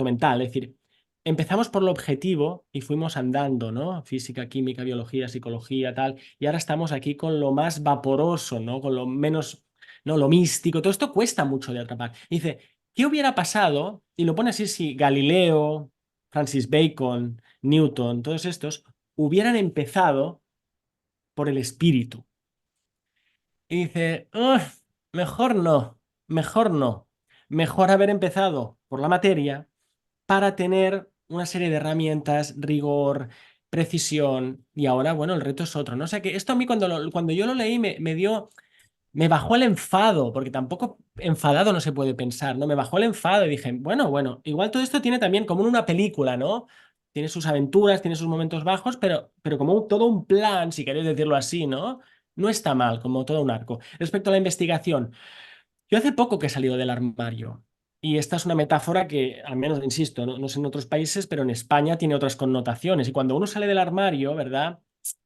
[SPEAKER 2] mental, es decir, empezamos por lo objetivo y fuimos andando, ¿no? Física, química, biología, psicología, tal, y ahora estamos aquí con lo más vaporoso, ¿no? Con lo menos, ¿no? Lo místico, todo esto cuesta mucho de atrapar. Dice, ¿qué hubiera pasado? Y lo pone así, si Galileo, Francis Bacon, Newton, todos estos hubieran empezado por el espíritu. Y dice, "Ugh, mejor no, mejor no. Mejor haber empezado por la materia para tener una serie de herramientas, rigor, precisión. Y ahora, bueno, el reto es otro, ¿no? O sea que esto a mí cuando yo lo leí me dio, me bajó el enfado, porque tampoco enfadado no se puede pensar, ¿no? Me bajó el enfado y dije, bueno, igual todo esto tiene también como en una película, ¿no? Tiene sus aventuras, tiene sus momentos bajos, pero como todo un plan, si queréis decirlo así, ¿no? No está mal, como todo un arco. Respecto a la investigación, yo hace poco que he salido del armario. Y esta es una metáfora que, al menos, insisto, no sé en otros países, pero en España tiene otras connotaciones. Y cuando uno sale del armario, ¿verdad?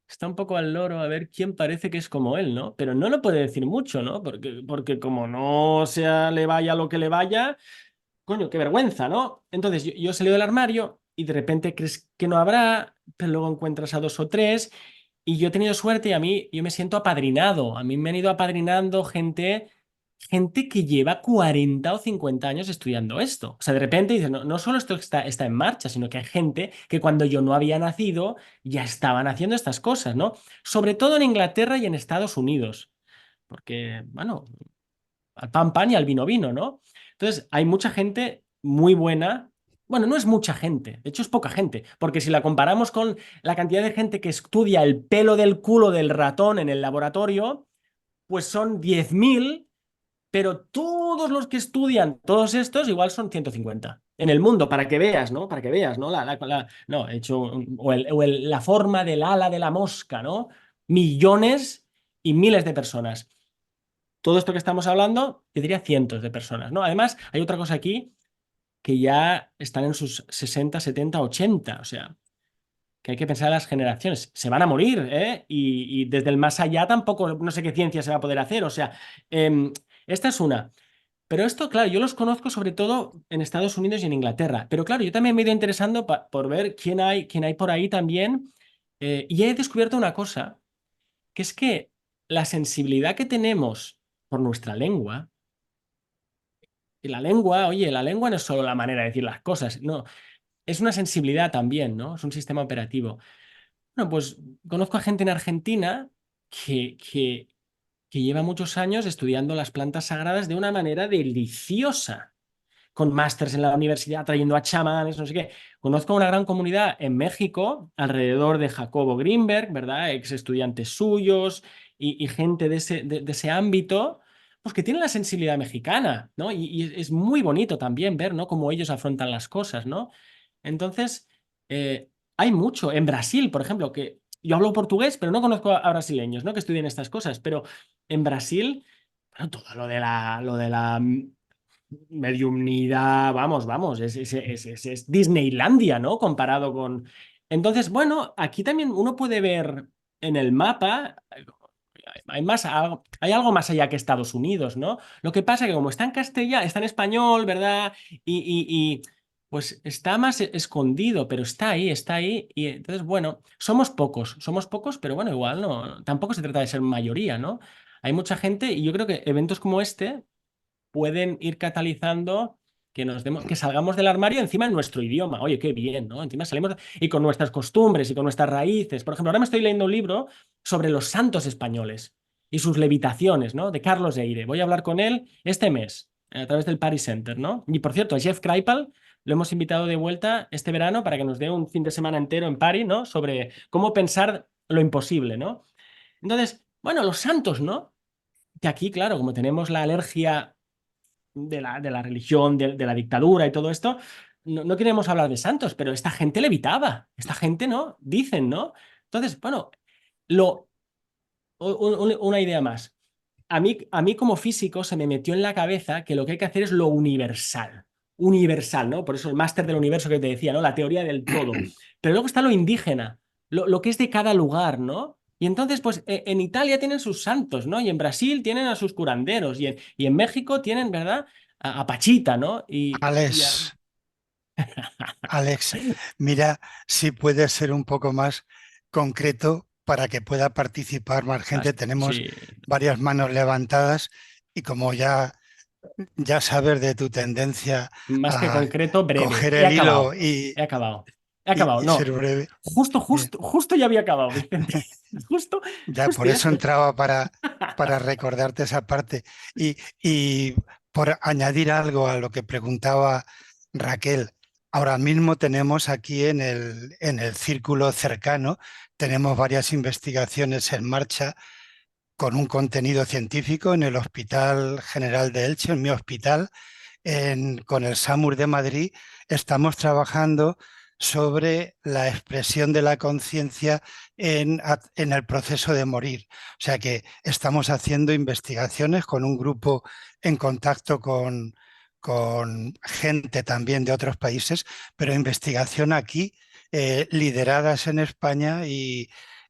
[SPEAKER 2] Está un poco al loro a ver quién parece que es como él, ¿no? Pero no lo puede decir mucho, ¿no? Porque como no sea le vaya lo que le vaya, coño, qué vergüenza, ¿no? Entonces yo he salido del armario y de repente crees que no habrá, pero luego encuentras a dos o tres. Y yo he tenido suerte y a mí yo me siento apadrinado. A mí me han ido apadrinando gente que lleva 40 o 50 años estudiando esto. O sea, de repente dices, no solo esto está en marcha, sino que hay gente que cuando yo no había nacido ya estaban haciendo estas cosas, ¿no? Sobre todo en Inglaterra y en Estados Unidos. Porque, bueno, al pan pan y al vino vino, ¿no? Entonces, hay mucha gente muy buena. Bueno, no es mucha gente, de hecho es poca gente, porque si la comparamos con la cantidad de gente que estudia el pelo del culo del ratón en el laboratorio, pues son 10.000, pero todos los que estudian todos estos igual son 150 en el mundo, para que veas, ¿no? Para que veas, ¿no? No, he hecho, la forma del ala de la mosca, ¿no? Millones y miles de personas. Todo esto que estamos hablando, yo diría cientos de personas, ¿no? Además, hay otra cosa aquí que ya están en sus 60, 70, 80, o sea, que hay que pensar en las generaciones. Se van a morir, ¿eh? Y desde el más allá tampoco, no sé qué ciencia se va a poder hacer, o sea, Esta es una. Pero esto, claro, yo los conozco sobre todo en Estados Unidos y en Inglaterra. Pero claro, yo también me he ido interesando por ver quién hay por ahí también. Y he descubierto una cosa, que es que la sensibilidad que tenemos por nuestra lengua, y la lengua, oye, la lengua no es solo la manera de decir las cosas, no, es una sensibilidad también, ¿no? Es un sistema operativo. Bueno, pues conozco a gente en Argentina que lleva muchos años estudiando las plantas sagradas de una manera deliciosa, con másters en la universidad, trayendo a chamanes, no sé qué. Conozco una gran comunidad en México, alrededor de Jacobo Greenberg, ¿verdad? Ex estudiantes suyos y gente de ese ámbito, pues que tienen la sensibilidad mexicana, ¿no? Y es muy bonito también ver, ¿no? Cómo ellos afrontan las cosas, ¿no? Entonces, hay mucho. En Brasil, por ejemplo, que yo hablo portugués, pero no conozco a brasileños, ¿no? Que estudien estas cosas, pero en Brasil, bueno, todo lo de la mediumnidad, vamos, es Disneylandia, ¿no? Comparado con... Entonces, bueno, aquí también uno puede ver en el mapa, hay algo más allá que Estados Unidos, ¿no? Lo que pasa es que como está en castellano, está en español, ¿verdad? Pues está más escondido, pero está ahí. Y entonces, bueno, somos pocos, pero bueno, igual no, tampoco se trata de ser mayoría, ¿no? Hay mucha gente y yo creo que eventos como este pueden ir catalizando que salgamos del armario encima en nuestro idioma. Oye, qué bien, ¿no? Encima salimos y con nuestras costumbres y con nuestras raíces. Por ejemplo, ahora me estoy leyendo un libro sobre los santos españoles y sus levitaciones, ¿no? De Carlos Eire. Voy a hablar con él este mes a través del Paris Center, ¿no? Y por cierto, a Jeff Kripal lo hemos invitado de vuelta este verano para que nos dé un fin de semana entero en París, ¿no? Sobre cómo pensar lo imposible, ¿no? Entonces, bueno, los santos, ¿no? Que aquí, claro, como tenemos la alergia de la religión, de la dictadura y todo esto, no queremos hablar de santos, pero esta gente levitaba, esta gente no, dicen, ¿no? Entonces, bueno, lo, una idea más. A mí como físico se me metió en la cabeza que lo que hay que hacer es lo universal. Universal, ¿no? Por eso el máster del universo que te decía, ¿no? La teoría del todo. Pero luego está lo indígena, lo que es de cada lugar, ¿no? Y entonces, pues en Italia tienen sus santos, ¿no? Y en Brasil tienen a sus curanderos. Y en México tienen, ¿verdad? A Pachita, ¿no?
[SPEAKER 3] Alex, mira si puedes ser un poco más concreto para que pueda participar más gente. Tenemos
[SPEAKER 2] Sí,
[SPEAKER 3] varias manos levantadas y como ya sabes de tu tendencia
[SPEAKER 2] más que
[SPEAKER 3] a
[SPEAKER 2] concreto, breve.
[SPEAKER 3] coger
[SPEAKER 2] He
[SPEAKER 3] el hilo
[SPEAKER 2] acabado. He acabado. He acabado.
[SPEAKER 3] y ser
[SPEAKER 2] No,
[SPEAKER 3] breve, bien,
[SPEAKER 2] justo ya había acabado, Vicente. Justo,
[SPEAKER 3] ya
[SPEAKER 2] justo
[SPEAKER 3] por
[SPEAKER 2] ya
[SPEAKER 3] eso
[SPEAKER 2] está.
[SPEAKER 3] entraba para recordarte esa parte. Y por añadir algo a lo que preguntaba Raquel, ahora mismo tenemos aquí en el círculo cercano, tenemos varias investigaciones en marcha con un contenido científico en el Hospital General de Elche, en mi hospital, con el SAMUR de Madrid, estamos trabajando sobre la expresión de la conciencia en el proceso de morir. O sea que estamos haciendo investigaciones con un grupo en contacto con gente también de otros países, pero investigación aquí, lideradas en España y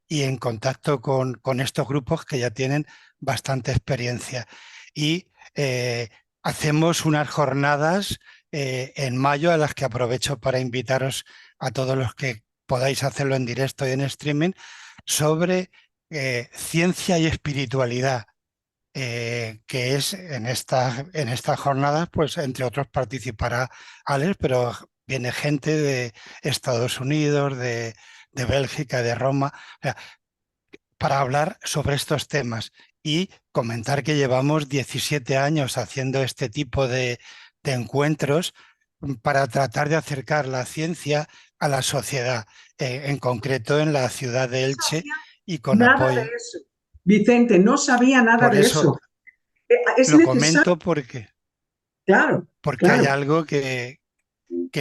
[SPEAKER 3] en contacto con estos grupos que ya tienen bastante experiencia. Y hacemos unas jornadas en mayo a las que aprovecho para invitaros a todos los que podáis hacerlo en directo y en streaming sobre ciencia y espiritualidad, que es en estas jornadas, pues entre otros participará Alex, pero viene gente de Estados Unidos, de Bélgica, de Roma, o sea, para hablar sobre estos temas y comentar que llevamos 17 años haciendo este tipo de encuentros para tratar de acercar la ciencia a la sociedad, en concreto en la ciudad de Elche y con
[SPEAKER 4] Nada de
[SPEAKER 3] apoyo.
[SPEAKER 4] eso. Vicente, no sabía nada
[SPEAKER 3] Por
[SPEAKER 4] de
[SPEAKER 3] eso
[SPEAKER 4] eso. Es
[SPEAKER 3] lo
[SPEAKER 4] necesario,
[SPEAKER 3] comento
[SPEAKER 4] claro,
[SPEAKER 3] porque hay
[SPEAKER 4] claro.
[SPEAKER 3] algo que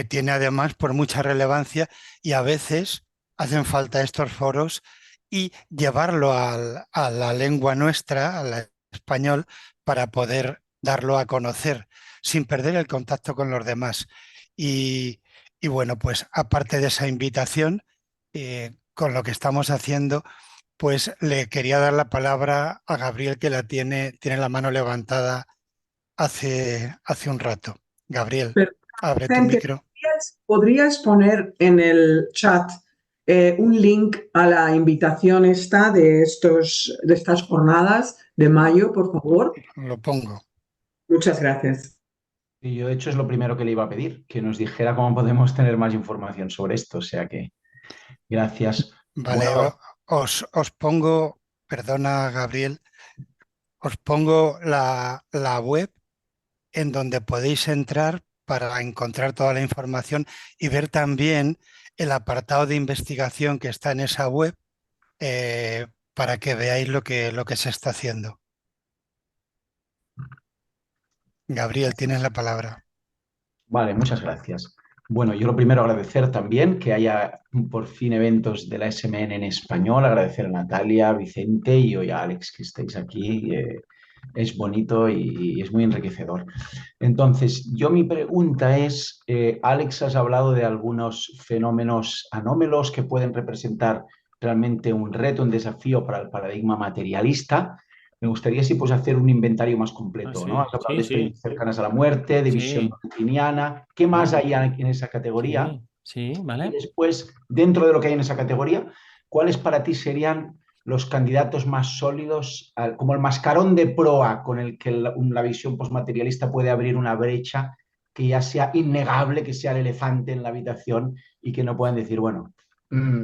[SPEAKER 3] tiene además por mucha relevancia y a veces hacen falta estos foros y llevarlo a la lengua nuestra, al español, para poder darlo a conocer sin perder el contacto con los demás. Y, y bueno, pues aparte de esa invitación, con lo que estamos haciendo, pues le quería dar la palabra a Gabriel, que tiene la mano levantada hace un rato. Gabriel,
[SPEAKER 4] Pero,
[SPEAKER 3] abre tu
[SPEAKER 4] Vicente,
[SPEAKER 3] micro.
[SPEAKER 4] ¿podrías poner en el chat un link a la invitación esta de estas jornadas de mayo, por favor?
[SPEAKER 3] Lo pongo.
[SPEAKER 4] Muchas gracias.
[SPEAKER 5] Y yo, de hecho, es lo primero que le iba a pedir, que nos dijera cómo podemos tener más información sobre esto. O sea que, gracias.
[SPEAKER 3] Vale,
[SPEAKER 5] Bueno,
[SPEAKER 3] os pongo, perdona Gabriel, os pongo la web en donde podéis entrar para encontrar toda la información y ver también el apartado de investigación que está en esa web, para que veáis lo que se está haciendo. Gabriel, tienes la palabra.
[SPEAKER 5] vale, muchas gracias. Bueno, yo lo primero agradecer también que haya por fin eventos de la SMN en español, agradecer a Natalia, a Vicente y hoy a Alex que estéis aquí. Es bonito y es muy enriquecedor. Entonces, yo mi pregunta es, Alex, has hablado de algunos fenómenos anómalos que pueden representar realmente un reto, un desafío para el paradigma materialista. Me gustaría si puedes hacer un inventario más completo, ¿no?
[SPEAKER 2] Sí,
[SPEAKER 5] Has hablado
[SPEAKER 2] sí,
[SPEAKER 5] de
[SPEAKER 2] sí,
[SPEAKER 5] experiencias cercanas a la muerte, de visión
[SPEAKER 2] sí,
[SPEAKER 5] valentiniana. ¿Qué más hay en esa categoría?
[SPEAKER 2] sí, sí,
[SPEAKER 5] Y
[SPEAKER 2] ¿vale?
[SPEAKER 5] después, dentro de lo que hay en esa categoría, ¿cuáles para ti serían los candidatos más sólidos, como el mascarón de proa con el que la visión postmaterialista puede abrir una brecha que ya sea innegable, que sea el elefante en la habitación y que no puedan decir, bueno,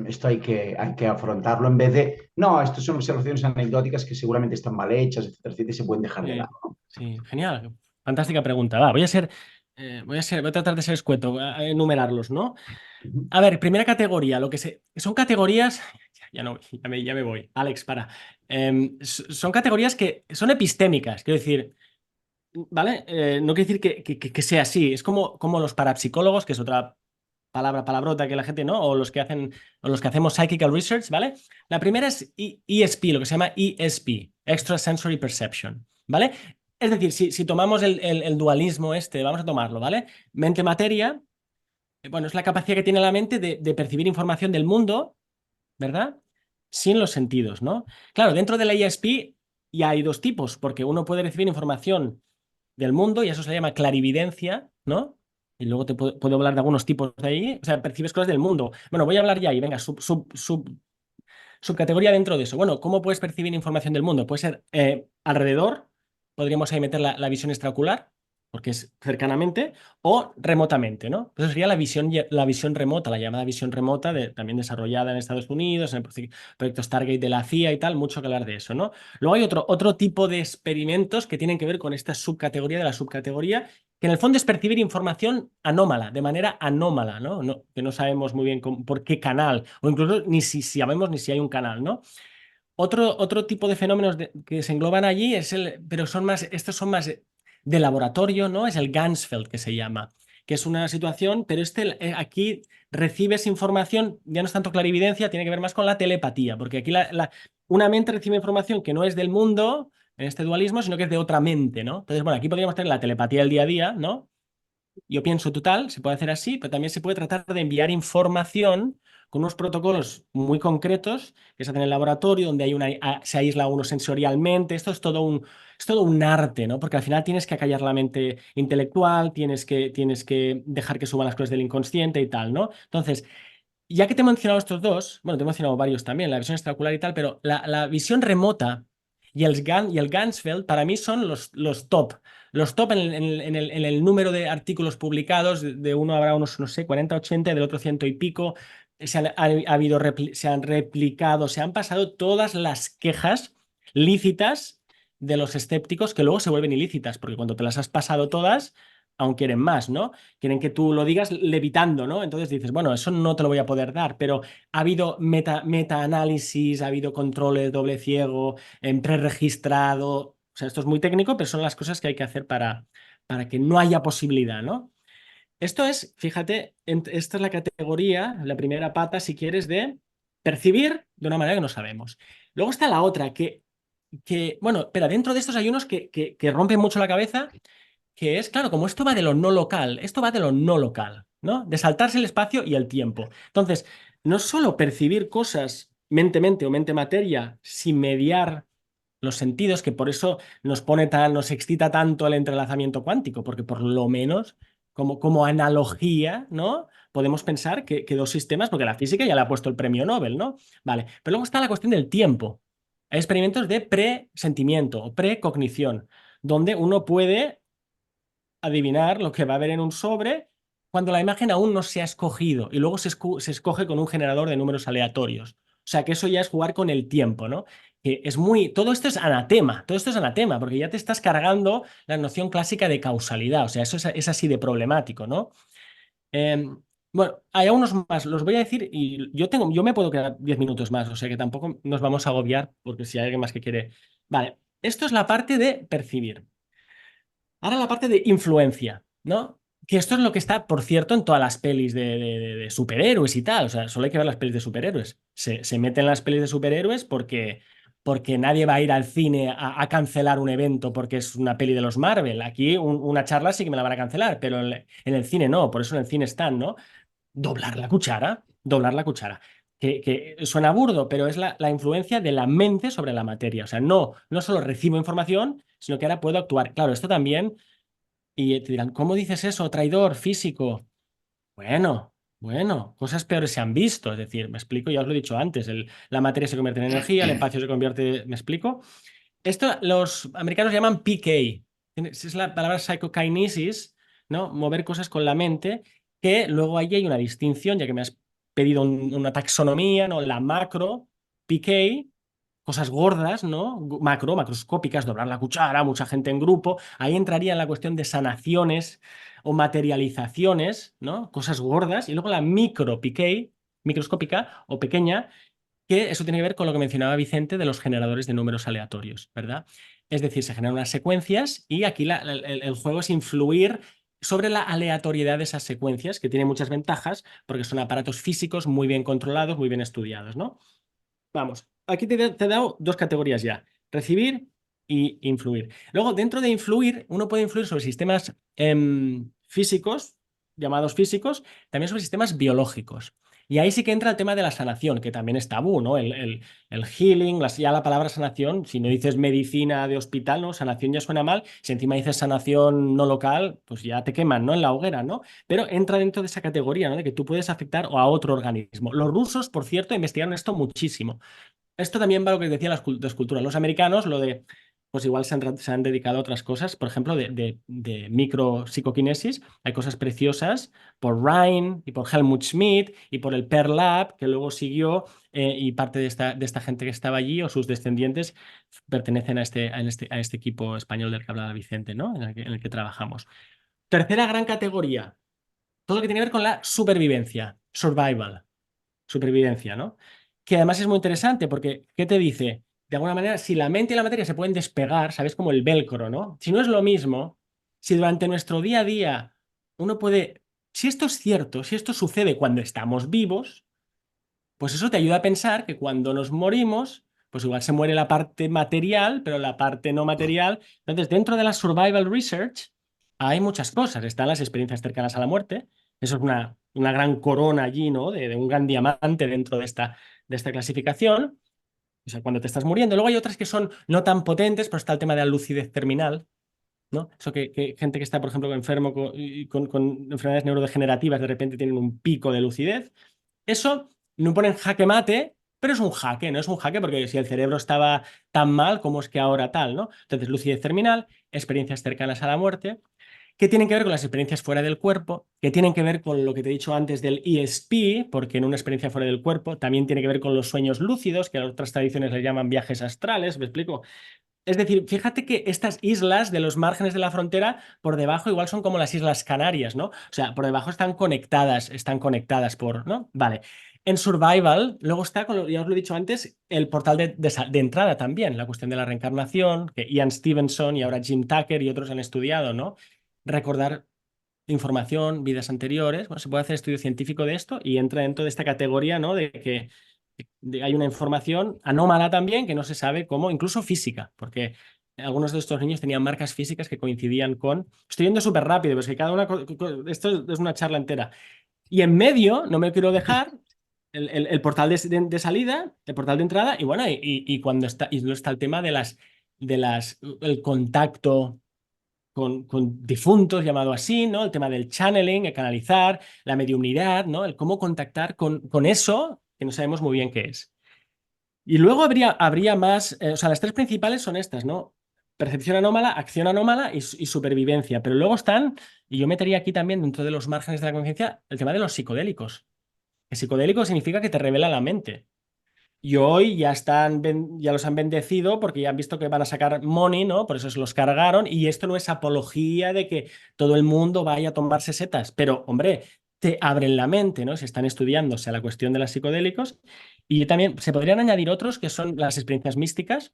[SPEAKER 5] esto hay que afrontarlo en vez de, no, esto son observaciones anecdóticas que seguramente están mal hechas, etcétera, etcétera, y se pueden dejar de
[SPEAKER 2] Sí,
[SPEAKER 5] lado, ¿no?
[SPEAKER 2] sí, genial. Fantástica pregunta. Va, voy a tratar de ser escueto, voy a enumerarlos, ¿no?
[SPEAKER 5] Ujú.
[SPEAKER 2] A ver, primera categoría, son categorías, ya no, ya me voy, Alex, para. Son categorías que son epistémicas, quiero decir, ¿vale? No quiere decir que sea así, es como los parapsicólogos, que es otra palabrota que la gente, ¿no? O los que hacemos psychical research, ¿vale? La primera es ESP, lo que se llama ESP, Extrasensory Perception, ¿vale? Es decir, si tomamos el dualismo este, vamos a tomarlo, ¿vale? Mente-materia, bueno, es la capacidad que tiene la mente de percibir información del mundo, ¿verdad? Sin los sentidos, ¿no? Claro, dentro de la ESP ya hay dos tipos, porque uno puede recibir información del mundo y eso se le llama clarividencia, ¿no? Y luego puedo hablar de algunos tipos de ahí, o sea, percibes cosas del mundo. Bueno, voy a hablar ya ahí, venga, subcategoría dentro de eso. Bueno, ¿cómo puedes percibir información del mundo? Puede ser alrededor, podríamos ahí meter la visión extraocular, porque es cercanamente, o remotamente, ¿no? Eso sería la visión remota, la llamada visión remota, también desarrollada en Estados Unidos, en el proyecto Stargate de la CIA y tal, mucho que hablar de eso, ¿no? Luego hay otro tipo de experimentos que tienen que ver con esta subcategoría de la subcategoría, que en el fondo es percibir información anómala, de manera anómala, ¿no? Que no sabemos muy bien por qué canal, o incluso ni si sabemos ni si hay un canal, ¿no? Otro tipo de fenómenos que se engloban allí pero estos son más de laboratorio, ¿no? Es el Ganzfeld que se llama, que es una situación, pero aquí recibes información, ya no es tanto clarividencia, tiene que ver más con la telepatía, porque aquí una mente recibe información que no es del mundo, en este dualismo, sino que es de otra mente, ¿no? Entonces, bueno, aquí podríamos tener la telepatía del día a día, ¿no? Yo pienso total, se puede hacer así, pero también se puede tratar de enviar información con unos protocolos muy concretos que se hacen en el laboratorio, donde se aísla uno sensorialmente. Esto es todo un arte, ¿no? Porque al final tienes que acallar la mente intelectual, tienes que dejar que suban las cosas del inconsciente y tal, ¿no? Entonces, ya que te he mencionado estos dos, bueno, te he mencionado varios también, la visión extraocular y tal, pero la visión remota y el Ganzfeld para mí son los top. Los top en el número de artículos publicados, de uno habrá unos, no sé, 40, 80, del otro ciento y pico. Se han replicado, se han pasado todas las quejas lícitas de los escépticos que luego se vuelven ilícitas, porque cuando te las has pasado todas, aún quieren más, ¿no? Quieren que tú lo digas levitando, ¿no? Entonces dices, bueno, eso no te lo voy a poder dar, pero ha habido meta-análisis, ha habido control de doble ciego, en preregistrado. O sea, esto es muy técnico, pero son las cosas que hay que hacer para que no haya posibilidad, ¿no? Esto es, fíjate, esta es la categoría, la primera pata, si quieres, de percibir de una manera que no sabemos. Luego está la otra, bueno, pero dentro de estos hay unos que rompen mucho la cabeza, que es, claro, como esto va de lo no local, esto va de lo no local, ¿no? De saltarse el espacio y el tiempo. Entonces, no solo percibir cosas mente-mente o mente-materia sin mediar los sentidos, que por eso nos excita tanto el entrelazamiento cuántico, porque por lo menos como analogía, ¿no? Podemos pensar que dos sistemas, porque la física ya le ha puesto el premio Nobel, ¿no? Vale, pero luego está la cuestión del tiempo. Hay experimentos de presentimiento o precognición, donde uno puede adivinar lo que va a haber en un sobre cuando la imagen aún no se ha escogido y luego se escoge con un generador de números aleatorios. O sea que eso ya es jugar con el tiempo, ¿no? Que es todo esto es anatema, porque ya te estás cargando la noción clásica de causalidad, o sea, eso es así de problemático, ¿no? Bueno, hay unos más, los voy a decir y yo me puedo quedar 10 minutos más, o sea que tampoco nos vamos a agobiar porque si hay alguien más que quiere. Vale, esto es la parte de percibir. Ahora la parte de influencia, ¿no? Que esto es lo que está, por cierto, en todas las pelis de superhéroes y tal. O sea, solo hay que ver las pelis de superhéroes. Se meten las pelis de superhéroes porque nadie va a ir al cine a cancelar un evento porque es una peli de los Marvel. Aquí una charla sí que me la van a cancelar, pero en el cine no. Por eso en el cine están, ¿no? Doblar la cuchara, doblar la cuchara. Que suena burdo, pero es la influencia de la mente sobre la materia. O sea, no solo recibo información, sino que ahora puedo actuar. Claro, esto también, y te dirán, ¿cómo dices eso, traidor físico? Bueno, cosas peores se han visto. Es decir, me explico, ya os lo he dicho antes, la materia se convierte en energía, el espacio se convierte, ¿me explico? Esto los americanos llaman PK, es la palabra psychokinesis, ¿no? Mover cosas con la mente, que luego ahí hay una distinción, ya que me has pedido una taxonomía, ¿no? La macro, PK, cosas gordas, ¿no? Macroscópicas, doblar la cuchara, mucha gente en grupo, ahí entraría en la cuestión de sanaciones o materializaciones, ¿no? Cosas gordas, y luego la micro, PK, microscópica o pequeña, que eso tiene que ver con lo que mencionaba Vicente de los generadores de números aleatorios, ¿verdad? Es decir, se generan unas secuencias y aquí el juego es influir sobre la aleatoriedad de esas secuencias, que tiene muchas ventajas porque son aparatos físicos muy bien controlados, muy bien estudiados, ¿no? Vamos, aquí te he dado dos categorías ya, recibir y influir. Luego, dentro de influir, uno puede influir sobre sistemas físicos, llamados físicos, también sobre sistemas biológicos. Y ahí sí que entra el tema de la sanación, que también es tabú, ¿no? El healing, ya la palabra sanación, si no dices medicina de hospital, ¿no? Sanación ya suena mal. Si encima dices sanación no local, pues ya te queman, ¿no? En la hoguera, ¿no? Pero entra dentro de esa categoría, ¿no? De que tú puedes afectar a otro organismo. Los rusos, por cierto, investigaron esto muchísimo. Esto también va a lo que decía las culturas. Los americanos, pues igual se han dedicado a otras cosas, por ejemplo, de micropsicoquinesis. Hay cosas preciosas por Ryan y por Helmut Schmidt y por el Pearl Lab, que luego siguió, y parte de esta gente que estaba allí o sus descendientes pertenecen a este equipo español del que hablaba Vicente, ¿no? En el que trabajamos. Tercera gran categoría, todo lo que tiene que ver con la supervivencia, survival, supervivencia, ¿no? Que además es muy interesante porque, ¿qué te dice? De alguna manera, si la mente y la materia se pueden despegar, ¿sabes? Como el velcro, ¿no? Si no es lo mismo, si durante nuestro día a día uno puede, si esto es cierto, si esto sucede cuando estamos vivos, pues eso te ayuda a pensar que cuando nos morimos, pues igual se muere la parte material, pero la parte no material. Entonces, dentro de la survival research hay muchas cosas. Están las experiencias cercanas a la muerte. Eso es una gran corona allí, ¿no? De un gran diamante dentro de esta clasificación. O sea, cuando te estás muriendo. Luego hay otras que son no tan potentes, pero está el tema de la lucidez terminal, ¿no? Eso que gente que está, por ejemplo, enfermo con enfermedades neurodegenerativas, de repente tienen un pico de lucidez. Eso no pone en jaque mate, pero es un jaque, no es un jaque porque si el cerebro estaba tan mal, ¿cómo es que ahora tal, ¿no? Entonces, lucidez terminal, experiencias cercanas a la muerte, que tienen que ver con las experiencias fuera del cuerpo, que tienen que ver con lo que te he dicho antes del ESP, porque en una experiencia fuera del cuerpo también tiene que ver con los sueños lúcidos, que a otras tradiciones le llaman viajes astrales, ¿me explico? Es decir, fíjate que estas islas de los márgenes de la frontera, por debajo igual son como las Islas Canarias, ¿no? O sea, por debajo están conectadas ¿no? Vale. En Survival, luego está, ya os lo he dicho antes, el portal de entrada también, la cuestión de la reencarnación, que Ian Stevenson y ahora Jim Tucker y otros han estudiado, ¿no? Recordar información, vidas anteriores. Bueno, se puede hacer estudio científico de esto y entra dentro de esta categoría, ¿no? De que hay una información anómala también que no se sabe cómo, incluso física, porque algunos de estos niños tenían marcas físicas que coincidían con... Estoy yendo súper rápido, pero es que cada una... Esto es una charla entera. Y en medio, no me quiero dejar, el portal de salida, el portal de entrada, y bueno, y cuando luego está el tema el contacto con difuntos, llamado así, ¿no? El tema del channeling, el canalizar, la mediumnidad, ¿no? El cómo contactar con eso que no sabemos muy bien qué es. Y luego habría más, o sea, las tres principales son estas, ¿no? Percepción anómala, acción anómala y supervivencia. Pero luego están, y yo metería aquí también dentro de los márgenes de la conciencia, el tema de los psicodélicos. El psicodélico significa que te revela la mente. Y hoy ya los han bendecido porque ya han visto que van a sacar money, ¿no? Por eso se los cargaron. Y esto no es apología de que todo el mundo vaya a tomarse setas. Pero, hombre, te abren la mente, ¿no? Se están estudiando, o sea, la cuestión de los psicodélicos. Y también se podrían añadir otros que son las experiencias místicas,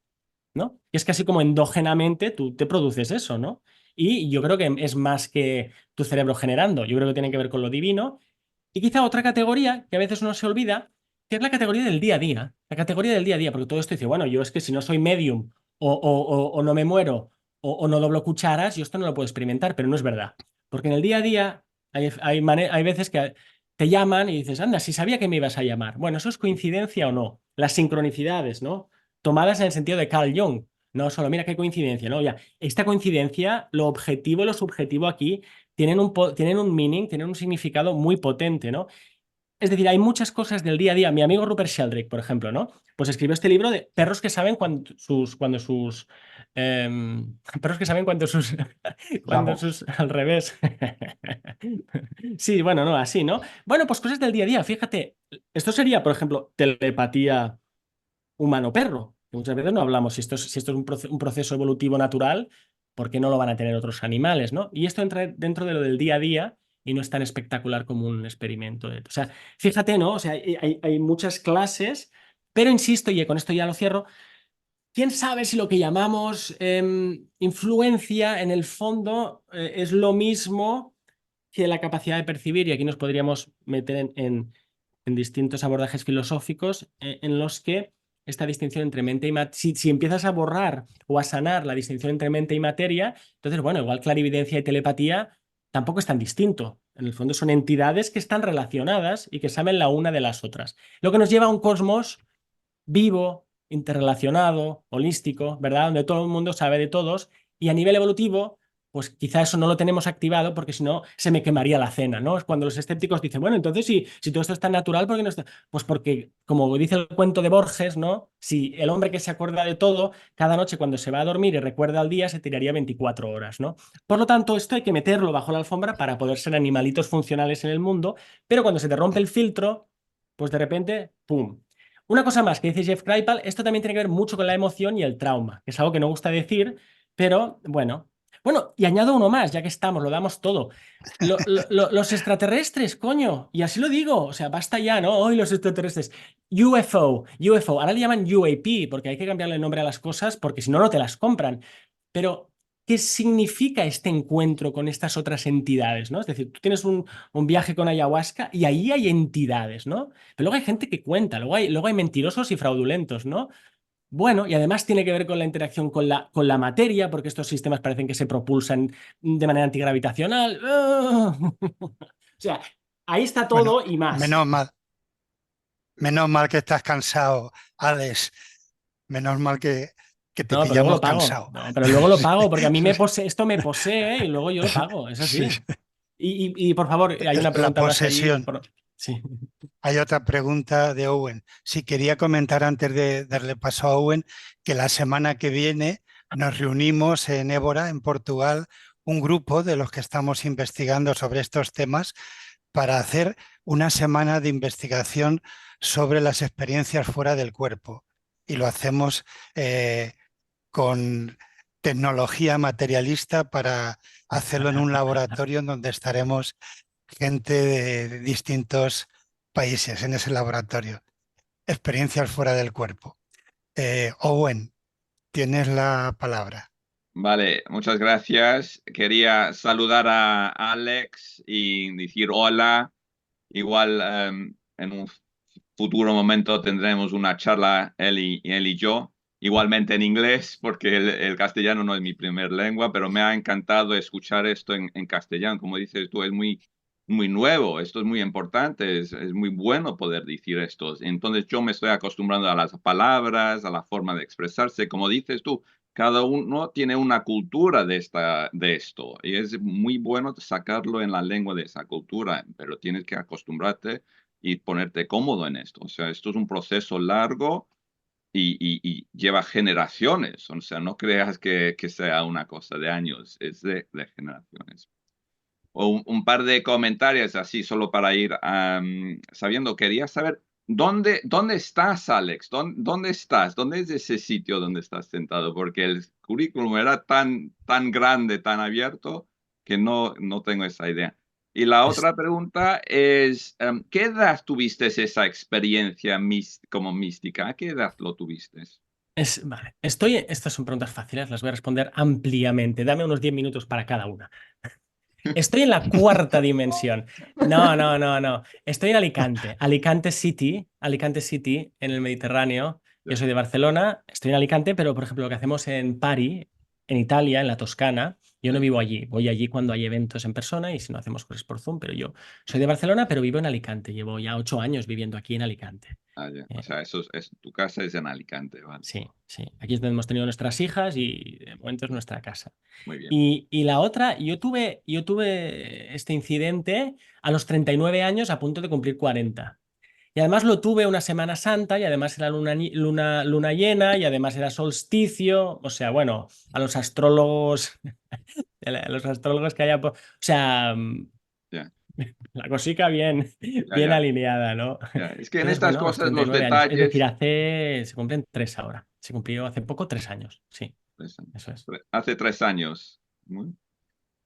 [SPEAKER 2] ¿no? Que es casi como endógenamente tú te produces eso, ¿no? Y yo creo que es más que tu cerebro generando. Yo creo que tiene que ver con lo divino. Y quizá otra categoría que a veces uno se olvida, que es la categoría del día a día. La categoría del día a día, porque todo esto dice, bueno, yo es que si no soy medium o no me muero o no doblo cucharas, yo esto no lo puedo experimentar, pero no es verdad. Porque en el día a día hay veces que te llaman y dices, anda, si sabía que me ibas a llamar. Bueno, ¿eso es coincidencia o no? Las sincronicidades, ¿no? Tomadas en el sentido de Carl Jung. No solo, mira qué coincidencia, ¿no? Ya, esta coincidencia, lo objetivo y lo subjetivo aquí tienen un meaning, tienen un significado muy potente, ¿no? Es decir, hay muchas cosas del día a día. Mi amigo Rupert Sheldrake, por ejemplo, ¿no? Pues escribió este libro de perros que saben perros que saben al revés. Sí, bueno, no, así, ¿no? Bueno, pues cosas del día a día. Fíjate, esto sería, por ejemplo, telepatía humano-perro, que muchas veces no hablamos si esto es un proceso evolutivo natural, ¿por qué no lo van a tener otros animales, ¿no? Y esto entra dentro de lo del día a día y no es tan espectacular como un experimento. O sea, fíjate, ¿no? O sea, hay muchas clases, pero insisto, y con esto ya lo cierro, ¿quién sabe si lo que llamamos influencia en el fondo es lo mismo que la capacidad de percibir? Y aquí nos podríamos meter en distintos abordajes filosóficos en los que esta distinción entre mente y materia, si empiezas a borrar o a sanar la distinción entre mente y materia, entonces, bueno, igual clarividencia y telepatía tampoco es tan distinto. En el fondo son entidades que están relacionadas y que saben la una de las otras. Lo que nos lleva a un cosmos vivo, interrelacionado, holístico, ¿verdad? Donde todo el mundo sabe de todos y a nivel evolutivo, pues quizá eso no lo tenemos activado porque si no se me quemaría la cena, ¿no? Es cuando los escépticos dicen, bueno, entonces si todo esto es tan natural, ¿por qué no está? Pues porque, como dice el cuento de Borges, ¿no? Si el hombre que se acuerda de todo, cada noche cuando se va a dormir y recuerda al día, se tiraría 24 horas, ¿no? Por lo tanto, esto hay que meterlo bajo la alfombra para poder ser animalitos funcionales en el mundo, pero cuando se te rompe el filtro, pues de repente, ¡pum! Una cosa más que dice Jeff Kripal, esto también tiene que ver mucho con la emoción y el trauma, que es algo que no gusta decir, pero bueno. Bueno, y añado uno más, ya que estamos, lo damos todo. Los extraterrestres, coño, y así lo digo, o sea, basta ya, ¿no? Hoy los extraterrestres. UFO, ahora le llaman UAP, porque hay que cambiarle el nombre a las cosas, porque si no, no te las compran. Pero, ¿qué significa este encuentro con estas otras entidades, ¿no? Es decir, tú tienes un viaje con ayahuasca y ahí hay entidades, ¿no? Pero luego hay gente que cuenta, luego hay mentirosos y fraudulentos, ¿no? Bueno, y además tiene que ver con la interacción con la materia, porque estos sistemas parecen que se propulsan de manera antigravitacional. O sea, ahí está
[SPEAKER 3] Bueno,
[SPEAKER 2] todo y más.
[SPEAKER 3] menos mal que estás cansado, Alex. Menos mal que te
[SPEAKER 2] No, pero luego lo
[SPEAKER 3] pillamos
[SPEAKER 2] pago.
[SPEAKER 3] cansado.
[SPEAKER 2] No, pero luego lo
[SPEAKER 3] Sí,
[SPEAKER 2] pago, porque a mí esto me posee y luego yo lo pago, es
[SPEAKER 3] sí.
[SPEAKER 2] así. Y por favor, hay una
[SPEAKER 3] La
[SPEAKER 2] pregunta más ahí.
[SPEAKER 3] posesión.
[SPEAKER 2] Sí.
[SPEAKER 3] Hay otra pregunta de Owen. Sí, quería comentar antes de darle paso a Owen que la semana que viene nos reunimos en Évora, en Portugal, un grupo de los que estamos investigando sobre estos temas para hacer una semana de investigación sobre las experiencias fuera del cuerpo. Y lo hacemos con tecnología materialista para hacerlo en un laboratorio en donde estaremos gente de distintos países en ese laboratorio. Experiencias fuera del cuerpo. Owen, tienes la palabra.
[SPEAKER 6] Vale, muchas gracias. Quería saludar a Alex y decir hola. Igual en un futuro momento tendremos una charla él y yo, igualmente en inglés, porque el castellano no es mi primer lengua, pero me ha encantado escuchar esto en castellano. Como dices tú, es muy muy nuevo, esto es muy importante, es muy bueno poder decir esto. Entonces yo me estoy acostumbrando a las palabras, a la forma de expresarse. Como dices tú, cada uno tiene una cultura de esto y es muy bueno sacarlo en la lengua de esa cultura, pero tienes que acostumbrarte y ponerte cómodo en esto. O sea, esto es un proceso largo y lleva generaciones. O sea, no creas que sea una cosa de años, es de generaciones. O un par de comentarios así, solo para ir sabiendo. Quería saber, ¿dónde estás, Alex? ¿Dónde estás? ¿Dónde es ese sitio donde estás sentado? Porque el currículum era tan grande, tan abierto, que no tengo esa idea. Y la
[SPEAKER 2] Es-
[SPEAKER 6] otra pregunta es, ¿qué edad tuviste esa experiencia como mística? ¿A qué edad lo tuviste?
[SPEAKER 2] vale, estas son preguntas fáciles, las voy a responder ampliamente. Dame unos 10 minutos para cada una. Estoy en la cuarta dimensión. No, no, no, no. Estoy en Alicante, Alicante City, en el Mediterráneo. Yo soy de Barcelona, estoy en Alicante, pero por ejemplo lo que hacemos en Pari, en Italia, en la Toscana, yo no vivo allí. Voy allí cuando hay eventos en persona y si no hacemos cosas por Zoom, pero yo soy de Barcelona, pero vivo en Alicante. Llevo ya 8 años viviendo aquí en Alicante.
[SPEAKER 6] Ah, ya. O
[SPEAKER 2] Eh,
[SPEAKER 6] sea, tu casa es en Alicante, ¿vale?
[SPEAKER 2] sí, sí. Aquí es donde hemos tenido nuestras hijas y de momento es nuestra casa.
[SPEAKER 6] Muy bien.
[SPEAKER 2] Y la otra, yo tuve este incidente a los 39 años a punto de cumplir 40. Y además lo tuve una Semana Santa y además era luna llena y además era solsticio. O sea, bueno, a los astrólogos, a los astrólogos que haya... O sea,
[SPEAKER 6] Ya,
[SPEAKER 2] la cosica bien,
[SPEAKER 6] ya,
[SPEAKER 2] bien
[SPEAKER 6] ya.
[SPEAKER 2] alineada, ¿no?
[SPEAKER 6] Ya, es que en
[SPEAKER 2] Entonces,
[SPEAKER 6] estas
[SPEAKER 2] bueno, a los
[SPEAKER 6] cosas los
[SPEAKER 2] 39 años. Es decir,
[SPEAKER 6] detalles,
[SPEAKER 2] se cumplen 3 ahora. Se cumplió hace poco 3 años. Sí,
[SPEAKER 6] pues,
[SPEAKER 2] eso es.
[SPEAKER 6] hace 3 años, ¿no?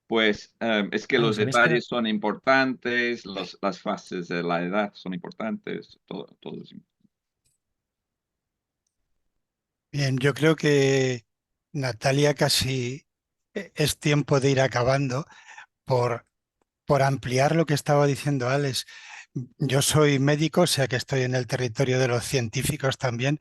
[SPEAKER 6] Pues es que
[SPEAKER 2] Ah,
[SPEAKER 6] los
[SPEAKER 2] os habéis quedado...
[SPEAKER 6] detalles son importantes, las fases de la edad son importantes, todo es importante.
[SPEAKER 3] Bien, yo creo que Natalia casi es tiempo de ir acabando por, por ampliar lo que estaba diciendo Alex. Yo soy médico, o sea que estoy en el territorio de los científicos también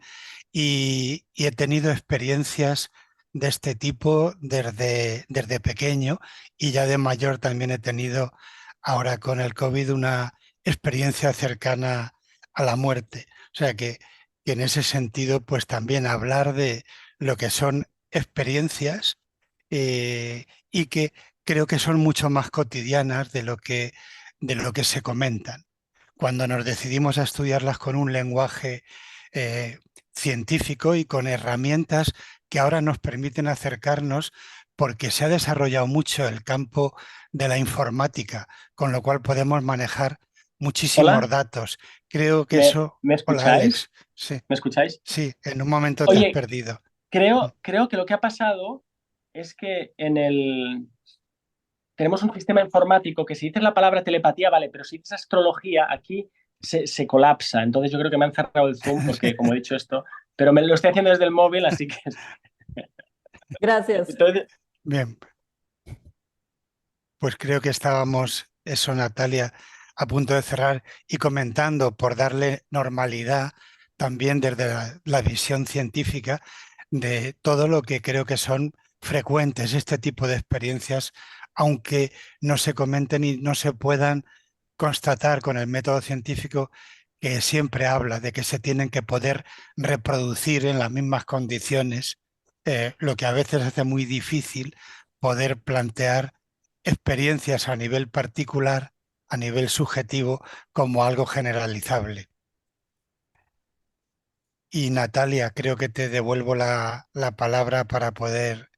[SPEAKER 3] y he tenido experiencias de este tipo desde pequeño y ya de mayor también he tenido ahora con el COVID una experiencia cercana a la muerte. O sea que en ese sentido pues también hablar de lo que son experiencias y que creo que son mucho más cotidianas de lo que se comentan. Cuando nos decidimos a estudiarlas con un lenguaje eh, científico y con herramientas que ahora nos permiten acercarnos porque se ha desarrollado mucho el campo de la informática, con lo cual podemos manejar muchísimos
[SPEAKER 2] Hola,
[SPEAKER 3] datos. Creo que
[SPEAKER 2] ¿me,
[SPEAKER 3] eso...
[SPEAKER 2] me
[SPEAKER 3] Hola Alex,
[SPEAKER 2] escucháis?
[SPEAKER 3] sí,
[SPEAKER 2] ¿Me escucháis?
[SPEAKER 3] sí, en un momento te has
[SPEAKER 2] Oye,
[SPEAKER 3] perdido.
[SPEAKER 2] creo que lo que ha pasado es que tenemos un sistema informático que si dices la palabra telepatía, vale, pero si dices astrología, aquí se colapsa. Entonces yo creo que me han cerrado el Zoom porque, como he dicho esto, pero me lo estoy haciendo desde el móvil, así que...
[SPEAKER 1] Gracias.
[SPEAKER 2] Entonces,
[SPEAKER 3] Bien, pues creo que estábamos, eso Natalia, a punto de cerrar y comentando por darle normalidad también desde la visión científica de todo lo que creo que son frecuentes este tipo de experiencias, aunque no se comenten y no se puedan constatar con el método científico que siempre habla de que se tienen que poder reproducir en las mismas condiciones, lo que a veces hace muy difícil poder plantear experiencias a nivel particular, a nivel subjetivo, como algo generalizable. Y Natalia, creo que te devuelvo la palabra para poder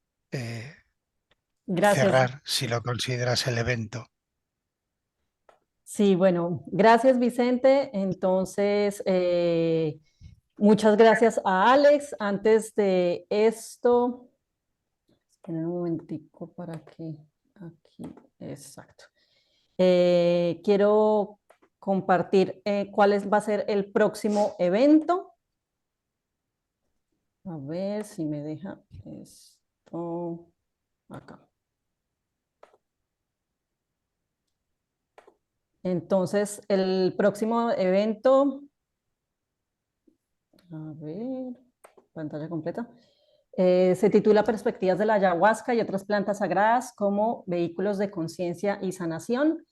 [SPEAKER 1] Gracias.
[SPEAKER 3] cerrar, si lo consideras el evento.
[SPEAKER 1] Sí, bueno, gracias Vicente. Entonces, muchas gracias a Alex. Antes de esto, esperen un momentico para que aquí, exacto. Quiero compartir va a ser el próximo evento. A ver si me deja esto acá. Entonces, el próximo evento, a ver, pantalla completa, se titula Perspectivas de la ayahuasca y otras plantas sagradas como vehículos de conciencia y sanación.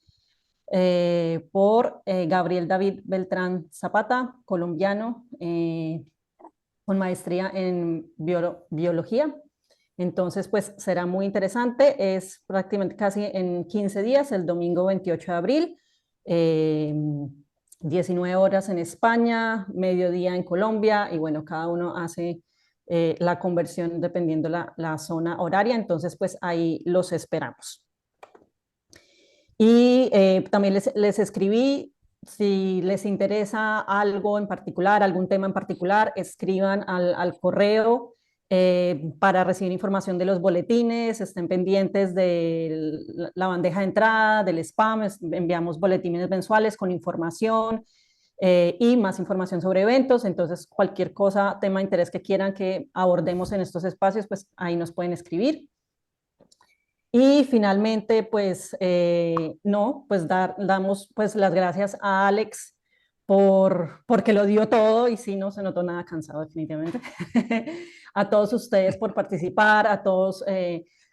[SPEAKER 1] por Gabriel David Beltrán Zapata, colombiano, con maestría en biología. Entonces, pues será muy interesante. Es prácticamente casi en 15 días, el domingo 28 de abril, 19 horas en España, mediodía en Colombia, y bueno, cada uno hace la conversión dependiendo la zona horaria. Entonces, pues ahí los esperamos. Y también les escribí, si les interesa algo en particular, algún tema en particular, escriban al correo para recibir información de los boletines, estén pendientes de la bandeja de entrada, del spam, enviamos boletines mensuales con información y más información sobre eventos. Entonces, cualquier cosa, tema de interés que quieran que abordemos en estos espacios, pues ahí nos pueden escribir. Y finalmente, pues pues damos pues las gracias a Alex porque lo dio todo, y sí, no se notó nada cansado definitivamente. A todos ustedes por participar, a todos,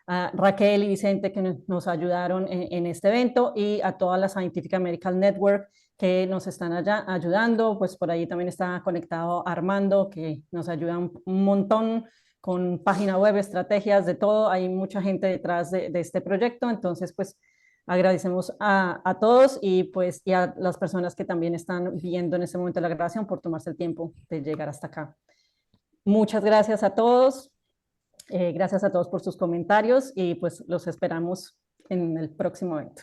[SPEAKER 1] a Raquel y Vicente que nos ayudaron en este evento, y a toda la Scientific Medical Network que nos están ayudando. Pues por ahí también está conectado Armando, que nos ayuda un montón con página web, estrategias, de todo. Hay mucha gente detrás de este proyecto. Entonces, pues agradecemos a todos, y pues y a las personas que también están viendo en este momento la grabación por tomarse el tiempo de llegar hasta acá. Muchas gracias a todos. Gracias a todos por sus comentarios, y pues los esperamos en el próximo evento.